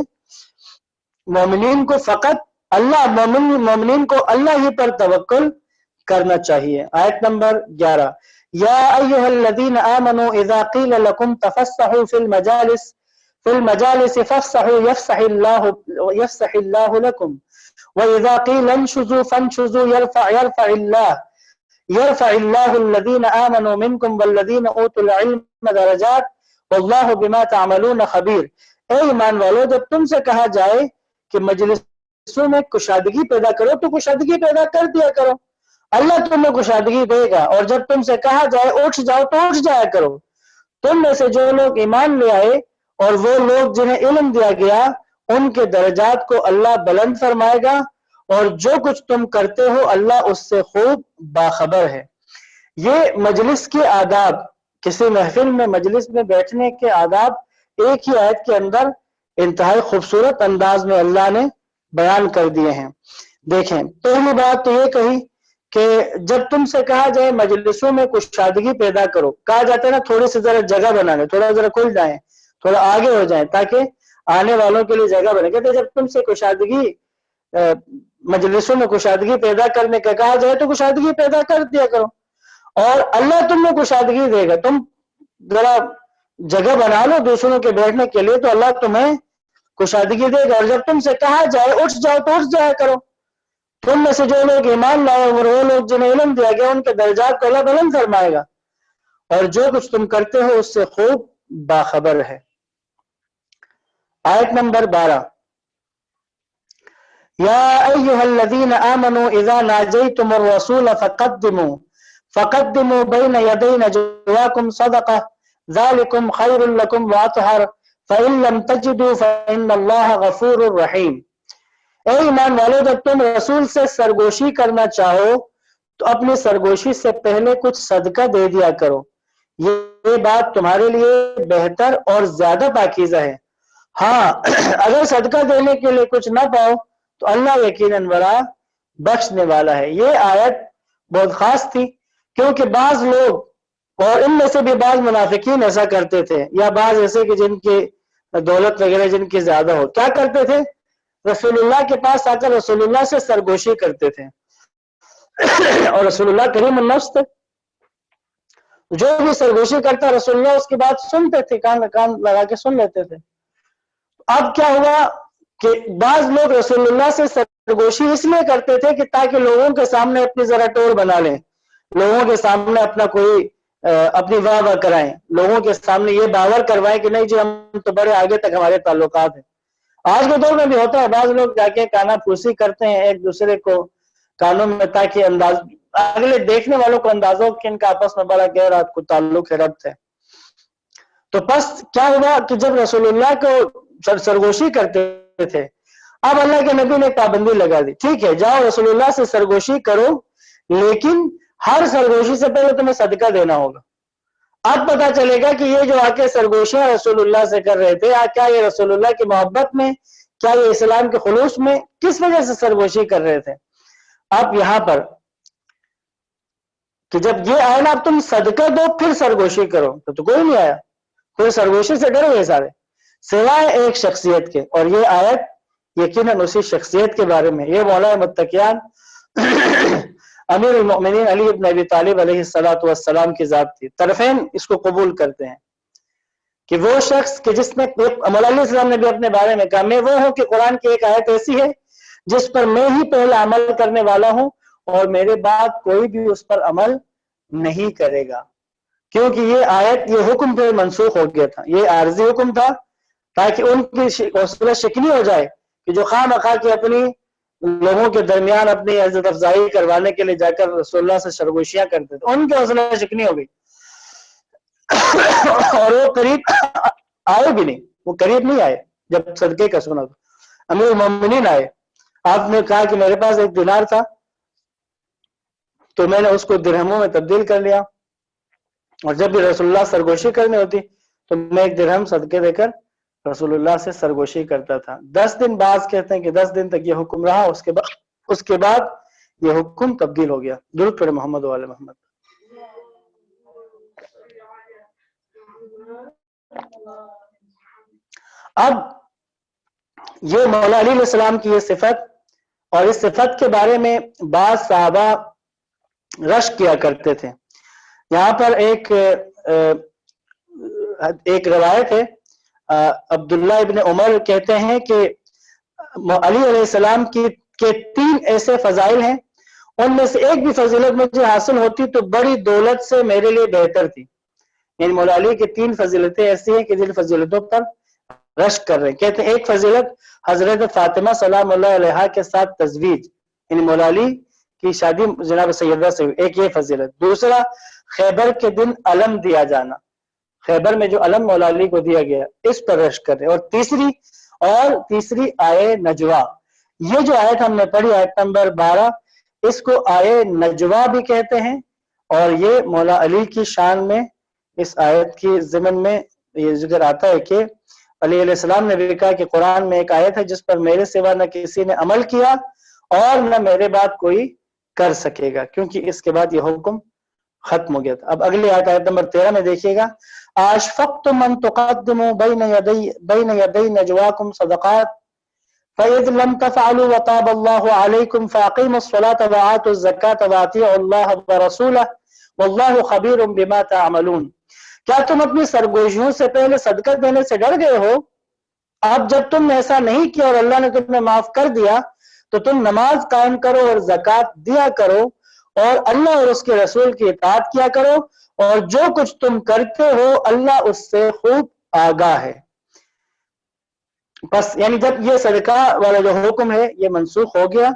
مومنین کو فقط مومنین کو اللہ ہی پر توکل کرنا چاہیے۔ آیت نمبر 11، یا ایھا الذین آمنوا اذا قیل لکم تفسحوا فی المجالس فافسحوا یفسح اللہ لکم وَإِذَا قِيلَ انشُزُوا فَانشُزُوا يَرْفَعِ اللَّهُ یرفع اللہ الذین آمنوا منکم والذین اوتوا العلم درجات واللہ بما تعملون خبیر۔ اے ایمان والو، جب تم سے کہا جائے کہ مجلسوں میں کشادگی پیدا کرو تو کشادگی پیدا کر دیا کرو، اللہ تمہیں کشادگی دے گا، اور جب تم سے کہا جائے اٹھ جاؤ تو اٹھ جایا کرو۔ تم میں سے جو لوگ ایمان لے آئے اور وہ لوگ جنہیں علم دیا گیا ان کے درجات کو اللہ بلند فرمائے گا، اور جو کچھ تم کرتے ہو اللہ اس سے خوب باخبر ہے۔ یہ مجلس کے آداب، کسی محفل میں مجلس میں بیٹھنے کے آداب ایک ہی آیت کے اندر انتہائی خوبصورت انداز میں اللہ نے بیان کر دیے ہیں۔ دیکھیں، پہلی بات تو یہ کہی کہ جب تم سے کہا جائے مجلسوں میں کشادگی پیدا کرو، کہا جاتا ہے نا تھوڑی سی ذرا جگہ بنا لیں، تھوڑا ذرا کھل جائیں، تھوڑا آگے ہو جائیں تاکہ آنے والوں کے لیے جگہ بنے۔ کہتے جب تم سے کشادگی مجلسوں میں کشادگی پیدا کرنے کا کہا جائے تو کشادگی پیدا کر دیا کرو، اور اللہ تم میں کشادگی دے گا۔ تم ذرا جگہ بنا لو دوسروں کے بیٹھنے کے لیے تو اللہ تمہیں کشادگی دے گا، اور جب تم سے کہا جائے اٹھ جاؤ تو اٹھ جایا کرو۔ تم میں سے جو لوگ ایمان لائے اور وہ لوگ جنہیں علم دیا گیا ان کے درجات کو اللہ بلند فرمائے گا، اور جو کچھ تم کرتے ہو اس سے خوب باخبر ہے۔ آیت نمبر 12، یا ایہا الذین آمنوا اذا ناجیتم الرسول فقدموا بین یدی نجواکم صدقہ ذالکم خیر لکم واطہر فإن لم تجدوا فإن اللہ غفور رحیم۔ اے ایمان والو، جب تم رسول سے سرگوشی کرنا چاہو تو اپنی سرگوشی سے پہلے کچھ صدقہ دے دیا کرو، یہ بات تمہارے لیے بہتر اور زیادہ پاکیزہ ہے۔ ہاں اگر صدقہ دینے کے لیے کچھ نہ پاؤ تو اللہ یقیناً بڑا بخشنے والا ہے۔ یہ آیت بہت خاص تھی کیونکہ بعض لوگ، اور ان میں سے بھی بعض منافقین ایسا کرتے تھے، یا بعض ایسے کہ جن کی دولت وغیرہ جن کی زیادہ ہو، کیا کرتے تھے؟ رسول اللہ کے پاس آ کر رسول اللہ سے سرگوشی کرتے تھے، اور رسول اللہ کریم النفس تھے، جو بھی سرگوشی کرتا رسول اللہ اس کی بات سنتے تھے، کان لگا کے سن لیتے تھے۔ اب کیا ہوا کہ بعض لوگ رسول اللہ سے سرگوشی اس لیے کرتے تھے کہ تاکہ لوگوں کے سامنے اپنی ذرا ٹور بنا لیں، لوگوں کے سامنے اپنا کوئی اپنی واہ واہ کرائیں، لوگوں کے سامنے یہ باور کروائیں کہ نہیں جی ہم تو بڑے آگے تک ہمارے تعلقات ہیں۔ آج کے دور میں بھی ہوتا ہے، بعض لوگ جا کے کانا پھوسی کرتے ہیں ایک دوسرے کو کانوں میں تاکہ اگلے دیکھنے والوں کو اندازہ ہو کہ ان کا آپس میں بڑا گہرا تعلق ہے، ربط ہے۔ تو بس کیا ہوا کہ جب رسول اللہ کو سرگوشی کرتے تھے، اب اللہ کے نبی نے پابندی لگا دی، ٹھیک ہے جاؤ رسول اللہ سے سرگوشی کرو، لیکن ہر سرگوشی سے پہلے تمہیں صدقہ دینا ہوگا۔ اب پتا چلے گا کہ یہ جو آ کے سرگوشیاں رسول اللہ سے کر رہے تھے، کیا یہ رسول اللہ کی محبت میں، کیا یہ اسلام کے خلوص میں، کس وجہ سے سرگوشی کر رہے تھے؟ اب یہاں پر کہ جب یہ آیا نا اب تم صدقہ دو پھر سرگوشی کرو، تو کوئی نہیں آیا، پھر سرگوشی سے ڈرے ہوئے سارے سوائے ایک شخصیت کے، اور یہ آیت یقیناً اسی شخصیت کے بارے میں۔ یہ مولا متقیان امیر المؤمنین علی ابن ابی طالب علیہ السلام کی ذات تھی۔ طرفین اس کو قبول کرتے ہیں کہ وہ شخص کہ جس نے، مولا علیہ السلام نے بھی اپنے بارے میں کہا، میں وہ ہوں کہ قرآن کی ایک آیت ایسی ہے جس پر میں ہی پہلا عمل کرنے والا ہوں اور میرے بعد کوئی بھی اس پر عمل نہیں کرے گا، کیونکہ یہ آیت، یہ حکم پہ منسوخ ہو گیا تھا، یہ عارضی حکم تھا تاکہ ان کی حوصلہ شکنی ہو جائے کہ جو خواہ مخواہ کی اپنی لوگوں کے درمیان اپنی عزت افزائی کروانے کے لیے جا کر رسول اللہ سے سرگوشیاں کرتے تھے، ان کی حوصلہ شکنی ہو گئی اور وہ قریب آئے بھی نہیں، وہ قریب نہیں آئے۔ جب صدقے کا سنا تو امیر المومنین آئے، آپ نے کہا کہ میرے پاس ایک دینار تھا تو میں نے اس کو درہموں میں تبدیل کر لیا، اور جب بھی رسول اللہ سرگوشی کرنی ہوتی تو میں ایک درہم صدقے دے کر رسول اللہ سے سرگوشی کرتا تھا۔ 10 دن بعض کہتے ہیں کہ 10 دن تک یہ حکم رہا، اس کے بعد یہ حکم تبدیل ہو گیا۔ درود پڑھے محمد و آل محمد۔ اب یہ مولا علیہ السلام کی یہ صفت، اور اس صفت کے بارے میں بعض صحابہ رشک کیا کرتے تھے۔ یہاں پر ایک روایت ہے، عبداللہ ابن عمر کہتے ہیں کہ علی علیہ السلام کے 3 ایسے فضائل ہیں، ان میں سے ایک بھی فضیلت مجھے حاصل ہوتی تو بڑی دولت سے میرے لیے بہتر تھی. یعنی مولا علی کی 3 فضیلتیں ایسی ہیں کہ جن فضیلتوں پر رشک کر رہے ہیں. کہتے ہیں ایک فضیلت حضرت فاطمہ سلام اللہ علیہا کے ساتھ تزویج، یعنی مولا علی کی شادی جناب سیدہ سے ہوئی، ایک یہ فضیلت. دوسرا خیبر کے دن علم دیا جانا، خیبر میں جو علم مولا علی کو دیا گیا اس پر رشک کر رہے ہیں. اور تیسری آئے نجوا، یہ جو آیت ہم نے پڑھی آیت نمبر 12، اس کو آئے نجوا بھی کہتے ہیں. اور یہ مولا علی کی شان میں اس آیت کی ضمن میں یہ ذکر آتا ہے کہ علی علیہ السلام نے بھی کہا کہ قرآن میں ایک آیت ہے جس پر میرے سوا نہ کسی نے عمل کیا اور نہ میرے بعد کوئی کر سکے گا، کیونکہ اس کے بعد یہ حکم ختم ہو گیا تھا. اب اگلی آیت آیت نمبر 13 میں دیکھیے گا، اشفقتم ان تقدموا بین یدی نجواکم صدقات فَإِذْ لَمْ تَفْعَلُوا وَتَابَ اللَّهُ عَلَيْكُمْ فَأَقِيمُوا الصَّلَاةَ وَآتُوا الزَّكَاةَ وَأَطِيعُوا اللَّهَ وَرَسُولَهُ وَاللَّهُ خَبِيرٌ بِمَا تَعْمَلُونَ. کیا تم اپنی سرگوشیوں سے پہلے صدقہ دینے سے ڈر گئے ہو؟ اب جب تم نے ایسا نہیں کیا اور اللہ نے تمہیں معاف کر دیا تو تم نماز قائم کرو اور زکوٰۃ دیا کرو اور اللہ اور اس کے رسول کی اطاعت کیا کرو، اور جو کچھ تم کرتے ہو اللہ اس سے خوب آگاہ ہے. بس یعنی جب یہ صدقہ والا جو حکم ہے یہ منسوخ ہو گیا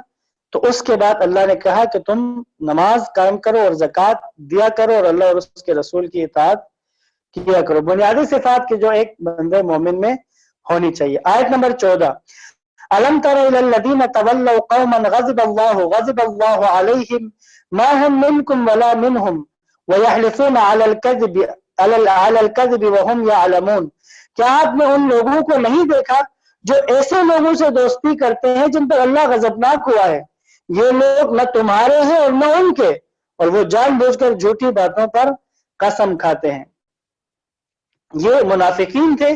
تو اس کے بعد اللہ نے کہا کہ تم نماز قائم کرو اور زکوٰۃ دیا کرو اور اللہ اور اس کے رسول کی اطاعت کیا کرو. بنیادی صفات کی جو ایک بندے مومن میں ہونی چاہیے. آیت نمبر 14، الم تر الی الذین تولوا قوما غضب اللہ علیہم ما هم منکم ولا منہم ویحلفون علی الکذب وهم یعلمون. کیا آپ نے ان لوگوں کو نہیں دیکھا جو ایسے لوگوں سے دوستی کرتے ہیں جن پر اللہ غضبناک ہوا ہے؟ یہ لوگ نہ تمہارے ہیں اور نہ ان کے، اور وہ جان بوجھ کر جھوٹی باتوں پر قسم کھاتے ہیں. یہ منافقین تھے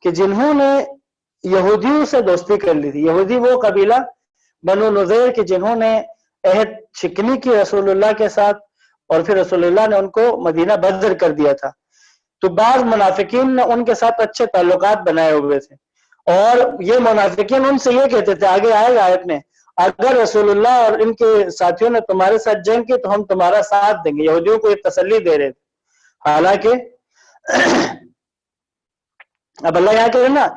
کہ جنہوں نے یہودیوں سے دوستی کر لی تھی. یہودی وہ قبیلہ بنو نذیر کے جنہوں نے عہد شکنی کی رسول اللہ کے ساتھ، اور پھر رسول اللہ نے ان کو مدینہ بدر کر دیا تھا. تو بعض منافقین نے ان کے ساتھ اچھے تعلقات بنائے ہوئے تھے، اور یہ منافقین ان سے یہ کہتے تھے، آگے آئے گا آیت میں، اگر رسول اللہ اور ان کے ساتھیوں نے تمہارے ساتھ جنگ کی تو ہم تمہارا ساتھ دیں گے. یہودیوں کو ایک تسلی دے رہے تھے. حالانکہ اب اللہ یہاں کہہ رہے نا،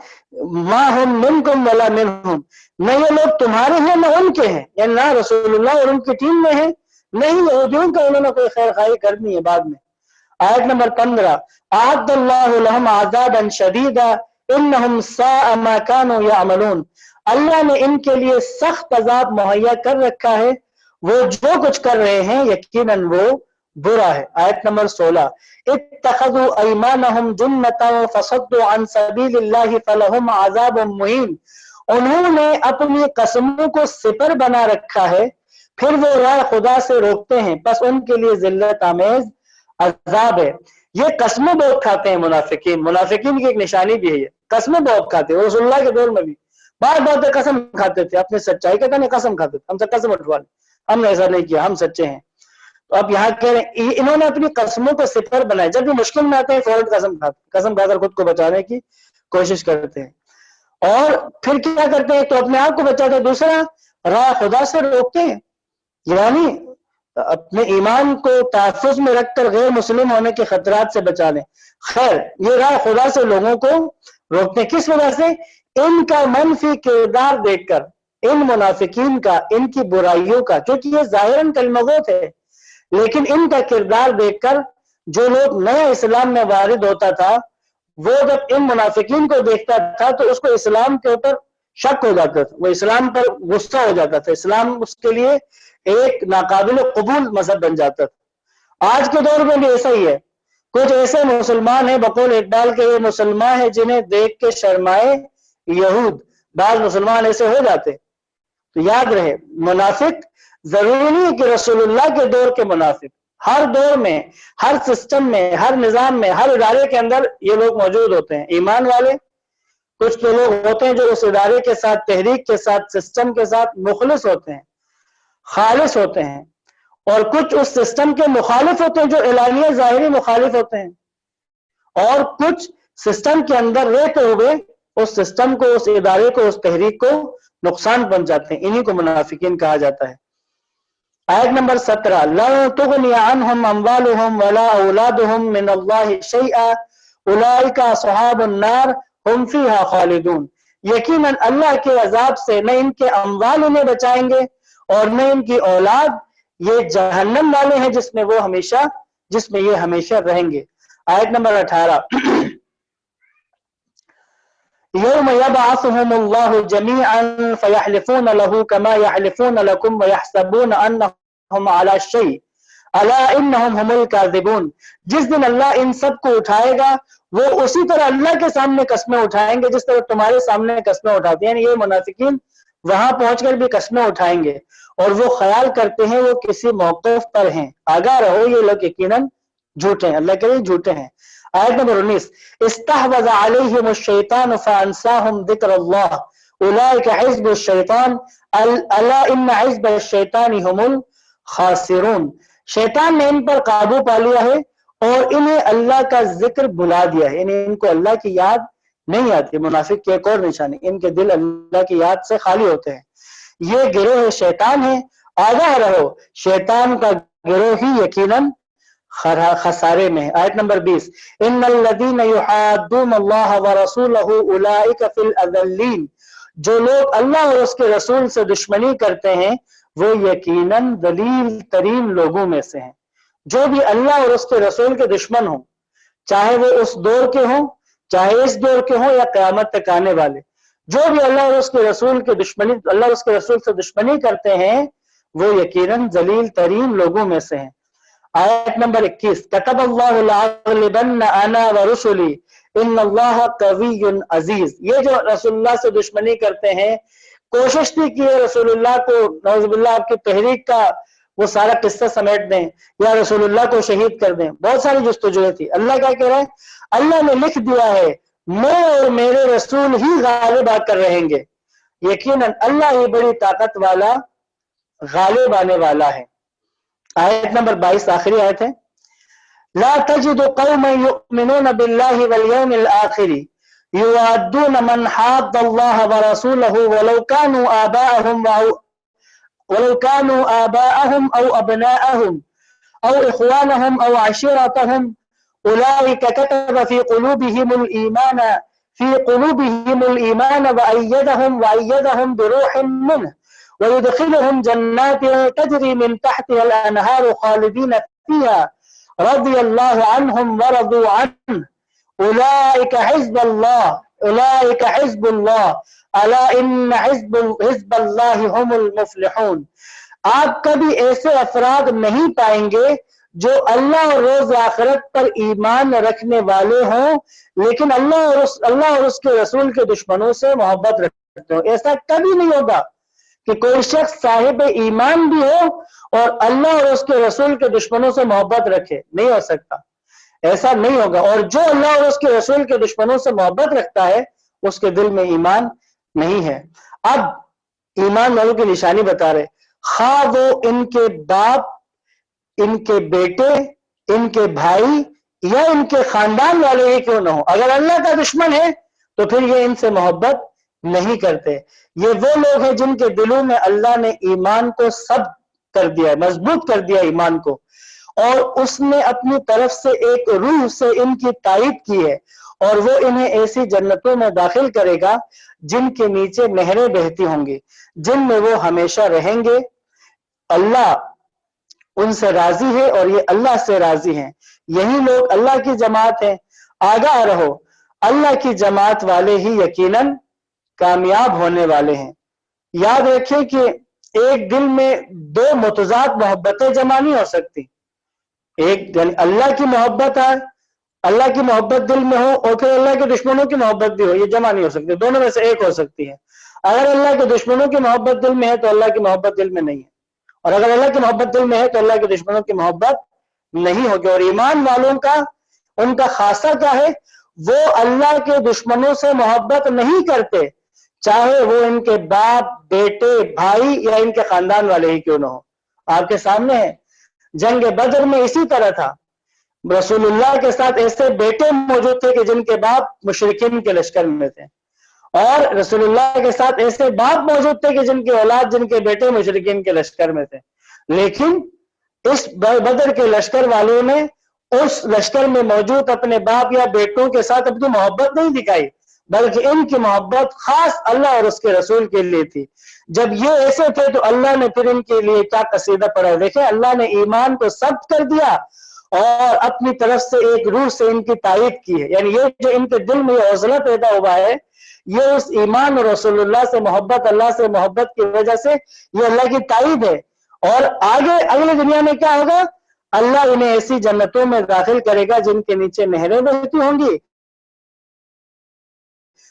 ما ہم منکم ولا منہم، نہ یہ لوگ تمہارے ہیں نہ ان کے ہیں، یعنی نہ رسول اللہ اور ان کی ٹیم میں ہیں، نہیں یہودیوں کا انہوں نے کوئی خیر خواہی کرنی ہے بعد میں. آیت نمبر 15، اعد اللہ لهم عذابا شدیدا انہم ساء ما كانوا يعملون. اللہ نے ان کے لیے سخت عذاب مہیا کر رکھا ہے، وہ جو کچھ کر رہے ہیں یقیناً وہ برا ہے. آیت نمبر 16، اتخذوا ایمانہم جنتا فصدوا عن سبیل اللہ فلہم عذاب مہین. انہوں نے اپنی قسموں کو سپر بنا رکھا ہے، پھر وہ راہ خدا سے روکتے ہیں، پس ان کے لیے ذلت آمیز عذاب ہے. یہ قسمیں بہت کھاتے ہیں منافقین. منافقین کی ایک نشانی بھی ہے، یہ قسمیں بہت کھاتے ہیں. رسول اللہ کے دور میں بھی بار بار قسم کھاتے تھے، اپنی سچائی کا کہنے قسم کھاتے تھے، ہم سے قسم اٹھوا لیں، ہم نے ایسا نہیں کیا، ہم سچے ہیں. تو اب یہاں کہہ رہے ہیں انہوں نے اپنی قسموں کو سپر بنائے، جب بھی مشکل میں آتے ہیں فوراً قسم کھا کر خود کو بچانے کی کوشش کرتے ہیں، اور پھر کیا کرتے ہیں تو اپنے آپ کو بچاتے ہیں، دوسرا راہ خدا سے روکتے ہیں، یعنی اپنے ایمان کو تحفظ میں رکھ کر غیر مسلم ہونے کے خطرات سے بچا لیں. خیر یہ راہ خدا سے لوگوں کو روکتے ہیں، کس وجہ سے؟ ان کا منفی کردار دیکھ کر، ان منافقین کا، ان کی برائیوں کا، کیونکہ یہ ظاہراً کلمہ گو تھے، لیکن ان کا کردار دیکھ کر جو لوگ نیا اسلام میں وارد ہوتا تھا وہ جب ان منافقین کو دیکھتا تھا تو اس کو اسلام کے اوپر شک ہو جاتا تھا، وہ اسلام پر غصہ ہو جاتا تھا، اسلام اس کے لیے ایک ناقابل قبول مذہب بن جاتا تھا. آج کے دور میں بھی ایسا ہی ہے. کچھ ایسے مسلمان ہیں بقول اقبال کے یہ مسلمان ہیں جنہیں دیکھ کے شرمائے یہود. بعض مسلمان ایسے ہو جاتے. تو یاد رہے منافق ضروری نہیں کہ رسول اللہ کے دور کے منافق، ہر دور میں، ہر سسٹم میں، ہر نظام میں، ہر ادارے کے اندر یہ لوگ موجود ہوتے ہیں. ایمان والے کچھ تو لوگ ہوتے ہیں جو اس ادارے کے ساتھ، تحریک کے ساتھ، سسٹم کے ساتھ مخلص ہوتے ہیں، خالص ہوتے ہیں، اور کچھ اس سسٹم کے مخالف ہوتے ہیں جو اعلانیہ ظاہری مخالف ہوتے ہیں، اور کچھ سسٹم کے اندر رہتے ہوئے اس سسٹم کو، اس ادارے کو، اس تحریک کو نقصان پہنچاتے ہیں. انہی کو منافقین کہا جاتا ہے. آیت نمبر 17 لَن تُغْنِيَ عَنْهُمْ أَمْوَالُهُمْ وَلَا أَوْلَادُهُمْ مِنَ اللَّهِ شَيْئًا أُولَٰئِكَ أَصْحَابُ النَّارِ هُمْ فِيهَا خَالِدُونَ، یقیناً اللہ کے عذاب سے نہ ان کے اموال انہیں بچائیں گے اور نہ ان کی اولاد، یہ جہنم والے ہیں جس میں یہ ہمیشہ رہیں گے۔ آیت نمبر 18 يوم يبعثهم الله جميعا فيحلفون له كما يحلفون لكم ويحسبون انهم على شيء الا انهم هم الكاذبون، جس دن اللہ ان سب کو اٹھائے گا وہ اسی طرح اللہ کے سامنے قسمیں اٹھائیں گے جس طرح تمہارے سامنے قسمیں اٹھاتے ہیں، یعنی یہ منافقین وہاں پہنچ کر بھی قسمیں اٹھائیں گے اور وہ خیال کرتے ہیں وہ کسی موقف پر ہیں، آگاہ رہو یہ لوگ یقیناً جھوٹے ہیں، اللہ کے لیے جھوٹے ہیں۔ آیت نمبر 19 استحوذ علیہم الشیطان فانساہم ذکر اللہ اولئک حزب الشیطان الا ان حزب الشیطان هم الخاسرون، شیطان نے ان پر قابو پا لیا ہے اور انہیں اللہ کا ذکر بھلا دیا ہے، یعنی ان کو اللہ کی یاد نہیں آتی۔ منافق کی ایک اور نشانی، ان کے دل اللہ کی یاد سے خالی ہوتے ہیں، یہ گروہ شیطان ہے، آگاہ رہو شیطان کا گروہ ہی یقیناً خسارے میں۔ آیت نمبر 20 ان الذین یحادون اللہ ورسولہ اولئک فی الاذلین، جو لوگ اللہ اور اس کے رسول سے دشمنی کرتے ہیں وہ یقیناً ذلیل ترین لوگوں میں سے ہیں۔ جو بھی اللہ اور اس کے رسول کے دشمن ہوں، چاہے وہ اس دور کے ہوں چاہے اس دور کے ہوں یا قیامت تک آنے والے، جو بھی اللہ اور اس کے رسول سے دشمنی کرتے ہیں وہ یقیناً ذلیل ترین لوگوں میں سے ہیں۔ آیت نمبر 21 کتب اللہ لأغلبن انا ورسلی ان اللہ قوی عزیز، یہ جو رسول اللہ سے دشمنی کرتے ہیں کوشش تھی کہ رسول اللہ کو نعوذ باللہ آپ کی تحریک کا وہ سارا قصہ سمیٹ دیں یا رسول اللہ کو شہید کر دیں، بہت ساری جستجویں تھی۔ اللہ کیا کہہ رہا ہے؟ اللہ نے لکھ دیا ہے میں اور میرے رسول ہی غالب آ کر رہیں گے، یقیناً اللہ ہی بڑی طاقت والا غالب آنے والا ہے۔ آیت نمبر 22 آخری آیت ہے لا تجد قوما يؤمنون بالله واليوم الآخر يوادون من حاد الله ورسوله ولو كانوا آباءهم أو أبناءهم أو إخوانهم أو عشيرتهم أولئك كتب في قلوبهم الإيمان وأيدهم بروح منه ويدخلهم جنات تجري من تحتها الأنهار خالدين فيها رضي الله عنهم ورضوا عنه أولئك حزب الله ألا إن حزب الله هم المفلحون۔ آپ کبھی ایسے افراد نہیں پائیں گے جو اللہ اور روز آخرت پر ایمان رکھنے والے ہوں لیکن اللہ اور اس کے رسول کے دشمنوں سے محبت رکھتے ہو، ایسا کبھی نہیں ہوگا کہ کوئی شخص صاحب ایمان بھی ہو اور اللہ اور اس کے رسول کے دشمنوں سے محبت رکھے، نہیں ہو سکتا، ایسا نہیں ہوگا۔ اور جو اللہ اور اس کے رسول کے دشمنوں سے محبت رکھتا ہے اس کے دل میں ایمان نہیں ہے۔ اب ایمان والوں کی نشانی بتا رہے، خواہ وہ ان کے باپ، ان کے بیٹے، ان کے بھائی یا ان کے خاندان والے ہی کیوں نہ ہو، اگر اللہ کا دشمن ہے تو پھر یہ ان سے محبت نہیں کرتے۔ یہ وہ لوگ ہیں جن کے دلوں میں اللہ نے ایمان کو سب کر دیا ہے، مضبوط کر دیا ایمان کو، اور اس نے اپنی طرف سے ایک روح سے ان کی تائید کی ہے، اور وہ انہیں ایسی جنتوں میں داخل کرے گا جن کے نیچے نہریں بہتی ہوں گی، جن میں وہ ہمیشہ رہیں گے۔ اللہ ان سے راضی ہے اور یہ اللہ سے راضی ہیں، یہی لوگ اللہ کی جماعت ہیں۔ آگاہ رہو اللہ کی جماعت والے ہی یقیناً کامیاب ہونے والے ہیں۔ یاد رکھیں کہ ایک دل میں دو متضاد محبتیں جمع نہیں ہو سکتی، ایک اللہ کی محبت ہے، اللہ کی محبت دل میں ہو اور پھر اللہ کے دشمنوں کی محبت بھی ہو، یہ جمع نہیں ہو سکتی، دونوں میں سے ایک ہو سکتی ہے۔ اگر اللہ کے دشمنوں کی محبت دل میں ہے تو اللہ کی محبت دل میں نہیں ہے، اور اگر اللہ کی محبت دل میں ہے تو اللہ کے دشمنوں کی محبت نہیں ہوگی۔ اور ایمان والوں کا ان کا خاصہ کیا ہے؟ وہ اللہ کے دشمنوں سے محبت نہیں کرتے، چاہے وہ ان کے باپ، بیٹے، بھائی یا ان کے خاندان والے ہی کیوں نہ ہو۔ آپ کے سامنے ہے جنگ بدر میں اسی طرح تھا، رسول اللہ کے ساتھ ایسے بیٹے موجود تھے کہ جن کے باپ مشرکین کے لشکر میں تھے، اور رسول اللہ کے ساتھ ایسے باپ موجود تھے کہ جن کی اولاد، جن کے بیٹے مشرکین کے لشکر میں تھے۔ لیکن اس بدر کے لشکر والوں نے اس لشکر میں موجود اپنے باپ یا بیٹوں کے ساتھ اپنی محبت نہیں دکھائی، بلکہ ان کی محبت خاص اللہ اور اس کے رسول کے لیے تھی۔ جب یہ ایسے تھے تو اللہ نے پھر ان کے لیے کیا قصیدہ پڑھا، دیکھیں اللہ نے ایمان کو ثبت کر دیا اور اپنی طرف سے ایک روح سے ان کی تائید کی ہے، یعنی یہ جو ان کے دل میں یہ حوصلہ پیدا ہوا ہے یہ اس ایمان اور رسول اللہ سے محبت، اللہ سے محبت کی وجہ سے یہ اللہ کی تائید ہے۔ اور آگے اگلی دنیا میں کیا ہوگا، اللہ انہیں ایسی جنتوں میں داخل کرے گا جن کے نیچے نہریں بہتی ہوں گی،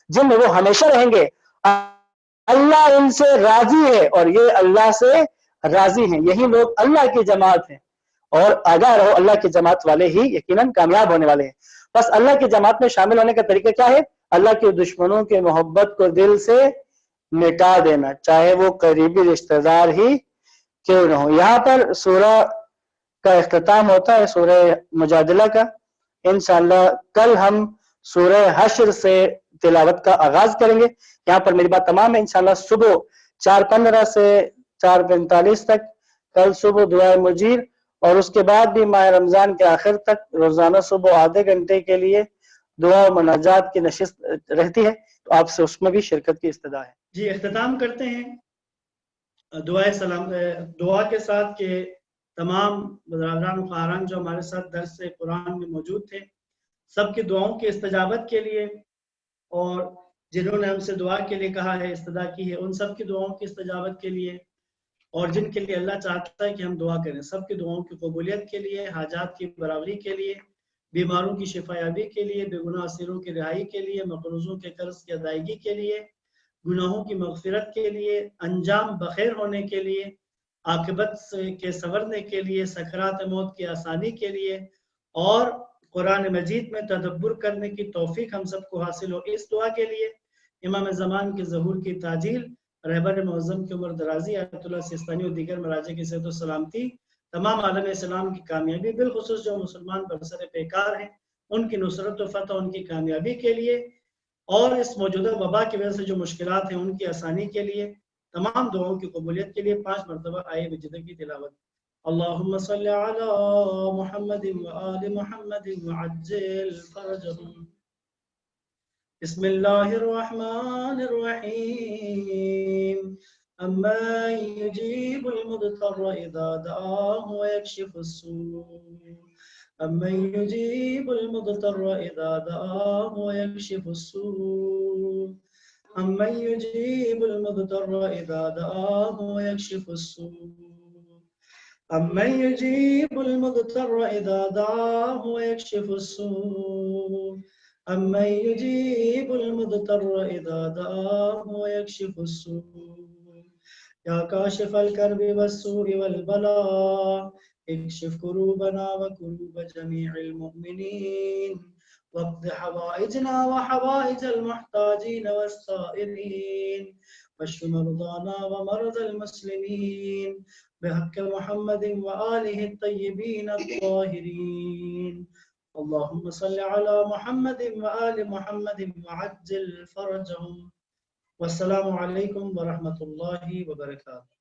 جن میں وہ ہمیشہ رہیں گے۔ اللہ ان سے راضی ہے اور یہ اللہ سے راضی ہیں، یہی لوگ اللہ کی جماعت ہیں، اور آگاہ رہو اللہ کی جماعت والے ہی یقیناً کامیاب ہونے والے ہیں۔ بس اللہ کی جماعت میں شامل ہونے کا طریقہ کیا ہے، اللہ کے دشمنوں کی محبت کو دل سے مٹا دینا، چاہے وہ قریبی رشتہ دار ہی کیوں نہ ہو۔ یہاں پر سورہ کا اختتام ہوتا ہے، سورہ مجادلہ کا۔ انشاءاللہ کل ہم سورہ حشر سے تلاوت کا آغاز کریں گے۔ یہاں پر میری بات تمام ہے، انشاءاللہ صبح 4:15 سے 4:45 تک کل صبح دعائے مجیر، اور اس کے بعد بھی ماہ رمضان کے آخر تک روزانہ صبح آدھے گھنٹے کے لیے دعا و مناجات کی نشست رہتی ہے، تو آپ سے اس میں بھی شرکت کی استدعا ہے۔ جی اختتام کرتے ہیں دعا کے ساتھ کہ تمام برادران و خواہران جو ہمارے ساتھ درس قرآن میں موجود تھے، سب کی دعاؤں کی استجابت کے لیے، اور جنہوں نے ہم سے دعا کے لیے کہا ہے، استدعا کی ہے، ان سب کی دعاؤں کی استجابت کے لیے، اور جن کے لیے اللہ چاہتا ہے کہ ہم دعا کریں، سب کی دعاؤں کی قبولیت کے لیے، حاجات کی برابری کے لیے، بیماروں کی شفا یابی کے لیے، بے گناہ اسیروں کی رہائی کے لیے، مقروضوں کے قرض کی ادائیگی کے لیے، گناہوں کی مغفرت کے لیے، انجام بخیر ہونے کے لیے، عاقبت کے سنورنے کے لیے، سکرات موت کی آسانی کے لیے، اور قرآن مجید میں تدبر کرنے کی توفیق ہم سب کو حاصل ہو، اس دعا کے لیے امام زمان کے ظہور کی تعجیل، رہبر معظم کی عمر درازی، آیت اللہ سیستانی اور دیگر مراجع کی صحت و سلامتی، تمام عالم اسلام کی کامیابی، بالخصوص جو مسلمان برسر پیکار ہیں ان کی نصرت و فتح، ان کی کامیابی کے لیے، اور اس موجودہ وبا کی وجہ سے جو مشکلات ہیں ان کی آسانی کے لیے، تمام دعاؤں کی قبولیت کے لیے 5 مرتبہ آیے وجدہ کی تلاوت۔ اللہم صلی علی محمد وآل محمد وعجل فرجہم۔ بسم اللہ الرحمن الرحیم۔ امن یجیب المضطر اذا دعاہ ویکشف السوء، امن یجیب المضطر اذا دعاہ ویکشف السوء، امن یجیب المضطر اذا دعاہ ویکشف السوء، امن یجیب المضطر اذا دعاہ ویکشف السوء، امن یجیب المضطر اذا دعاہ ویکشف السوء، یا کاشف الکرب والسوء والبلاء اکشف کروبنا وکروب جمیع المؤمنین، واقض حوائجنا وحوائج المحتاجین والسائلین، واشف مرضانا ومرضى المسلمین بحق محمد وآلہ الطیبین الطاہرین۔ اللہم صل علی محمد وآل محمد وعجل فرجہم۔ والسلام علیکم ورحمۃ اللہ وبرکاتہ۔